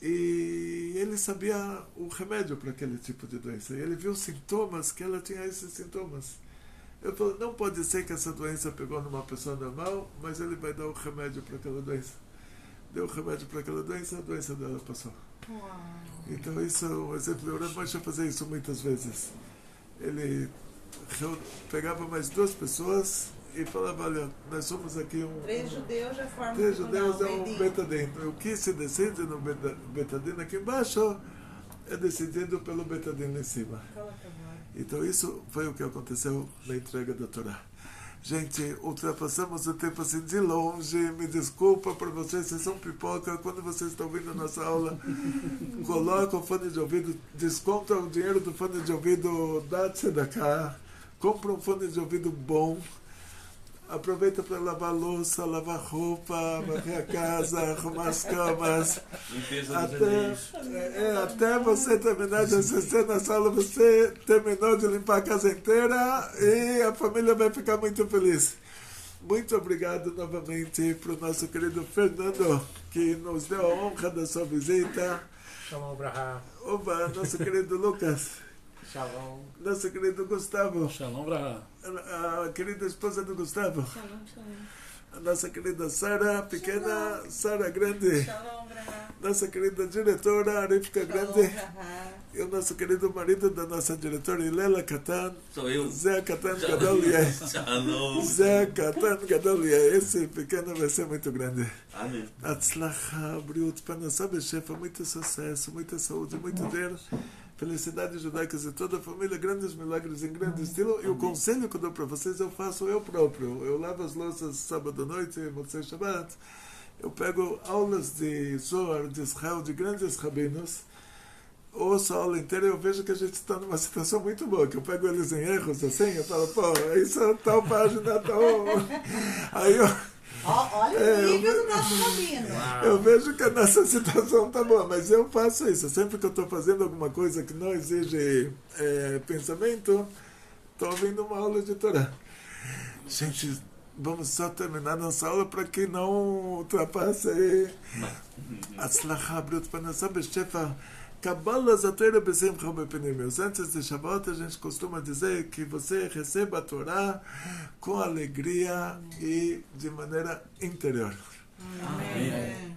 e ele sabia o remédio para aquele tipo de doença. E ele viu sintomas, que ela tinha esses sintomas. Eu falei, não pode ser que essa doença pegou numa pessoa normal, mas ele vai dar o remédio para aquela doença. Deu o remédio para aquela doença, a doença dela passou. Uau. Então isso é um exemplo. O Rav Moshe fazia isso muitas vezes. Ele pegava mais 2 pessoas e falava, olha, nós somos aqui 3 judeus já formam 3 judeus é um betadin. O que se decide no betadin aqui embaixo é decidido pelo betadin lá em cima. Então isso foi o que aconteceu na entrega da Torá. Gente, ultrapassamos o tempo assim de longe. Me desculpa para vocês são pipoca. Quando vocês estão ouvindo a nossa aula, coloca o fone de ouvido, desconta o dinheiro do fone de ouvido da Tzedakah, compra um fone de ouvido bom, aproveita para lavar louça, lavar roupa, varrer a casa, arrumar as camas. Até você terminar de assistir na sala, você terminou de limpar a casa inteira e a família vai ficar muito feliz. Muito obrigado novamente para o nosso querido Fernando, que nos deu a honra da sua visita. Shalom Brahá. Oba, nosso querido Lucas. Shalom. Nosso querido Gustavo. Shalom Brahá. A querida esposa do Gustavo. Shalom, shalom. A nossa querida Sara, pequena, Sara grande. Shalom, Brahá. Nossa querida diretora, Arifka grande. Brahá. E o nosso querido marido da nossa diretora, Ilela Katan. Sou eu. Zé Katan Gadolié. Shalom. Zé Katan Gadolié. Esse pequeno vai ser muito grande. Amém. Atzlacha, Briut, Panassá Bechefa, muito sucesso, muita saúde, muito dinheiro. Felicidades judaicas e toda a família, grandes milagres em grande estilo. E o conselho que eu dou para vocês, eu faço eu próprio. Eu lavo as louças sábado à noite, Motzei Shabbat. Eu pego aulas de Zohar, de Israel, de grandes rabinos. Ouço a aula inteira e eu vejo que a gente está numa situação muito boa. Que eu pego eles em erros assim, eu falo, pô, isso é tal página, tal... Aí eu... Olha o nível do nosso rabino. Eu vejo que a nossa situação está boa, mas eu faço isso. Sempre que eu estou fazendo alguma coisa que não exige pensamento, estou ouvindo uma aula de Torá. Gente, vamos só terminar nossa aula para que não ultrapasse. Atzlacha, Briut, Panassá Bechefa. Kabbalah Zateira Besimcha Bepenim. Antes de Shabbat, a gente costuma dizer que você receba a Torá com alegria e de maneira interior. Amém.